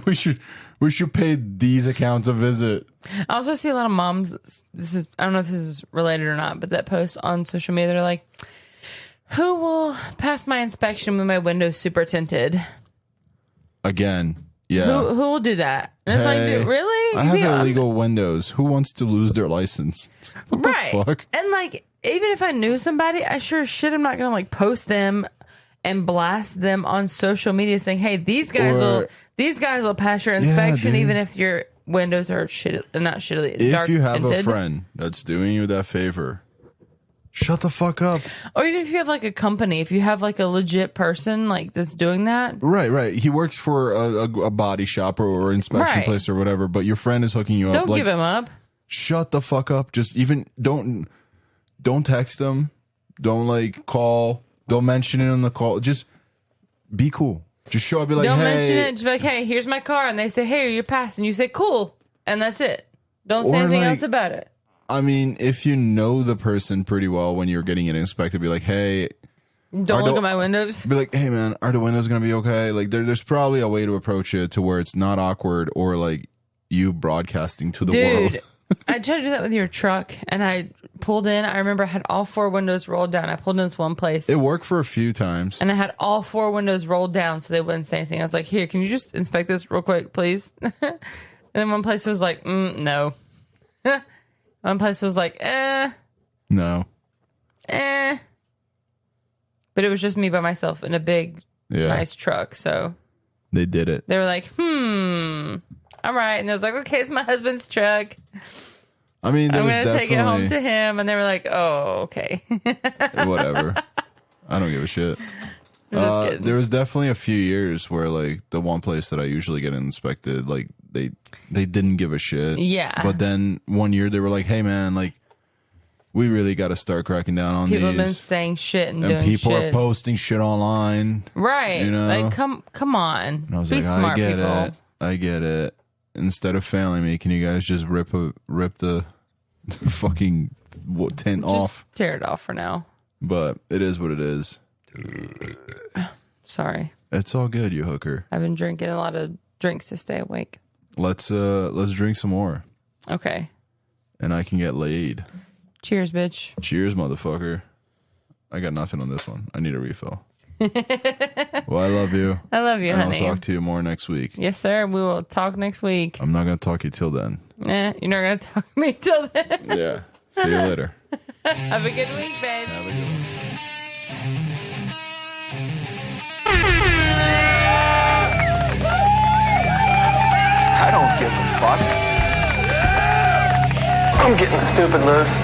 we should pay these accounts a visit." I also see a lot of moms. I don't know if this is related or not, but that post on social media, they're like, "Who will pass my inspection when my window's super tinted?" Again, yeah. Who will do that? And it's like, dude, really? I have illegal windows. Who wants to lose their license? What the fuck? And even if I knew somebody, I sure as shit I'm not gonna post them and blast them on social media saying, "Hey, these guys will pass your inspection even if your windows are not shittily dark If you have tinted." a friend that's doing you that favor, shut the fuck up. Or even if you have a company, if you have a legit person that's doing that. Right. He works for a body shop or inspection place or whatever, but your friend is hooking you up. Don't give him up. Shut the fuck up. Just even don't text them. Don't call. Don't mention it on the call. Just be cool. Just show up. Be like, don't hey. mention it. Just be like, "Hey, here's my car," and they say, "Hey, you're passing." You say, "Cool," and that's it. Don't say anything else about it. I mean, if you know the person pretty well when you're getting it inspected, be like, "Hey, don't look at my windows." Be like, "Hey, man, are the windows gonna be okay?" There's probably a way to approach it to where it's not awkward or you broadcasting to the world. Dude, I tried to do that with your truck, and I pulled in. I remember I had all 4 windows rolled down. I pulled in this one place. It worked for a few times. And I had all 4 windows rolled down so they wouldn't say anything. I was like, "Here, can you just inspect this real quick, please?" And then one place was like, "No." One place was like, No. But it was just me by myself in a big, nice truck. So they did it. they were like, all right. And I was like, okay, it's my husband's truck. I mean, there I'm was going to take definitely it home to him. And they were like, oh, okay. whatever. I don't give a shit. Just kidding. There was definitely a few years where like the one place that I usually get inspected, like they didn't give a shit. Yeah. But then one year they were like, hey man, like we really got to start cracking down on People have been these. saying shit and And doing people shit. are posting shit online. Right. You know? Like, come on. And I was Be like, smart, I get people. it. I get it. Instead of failing me, can you guys just rip the fucking tent off? Just tear it off for now. But it is what it is. Sorry. It's all good, you hooker. I've been drinking a lot of drinks to stay awake. Let's drink some more. Okay. And I can get laid. Cheers, bitch. Cheers, motherfucker. I got nothing on this one. I need a refill. Well, I love you. I love you, And honey. I'll talk to you more next week. Yes, sir. We will talk next week. I'm not going to talk to you till then. You're not going to talk to me till then. Yeah. See you later. Have a good week, babe. Have a good one. I don't give a fuck. I'm getting stupid loose.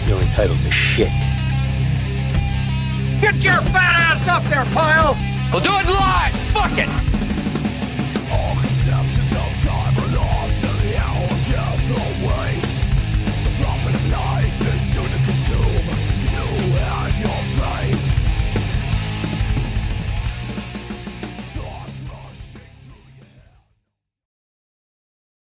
You're entitled to shit. Get your fat ass up there, pile! We'll do it live! Fuck it!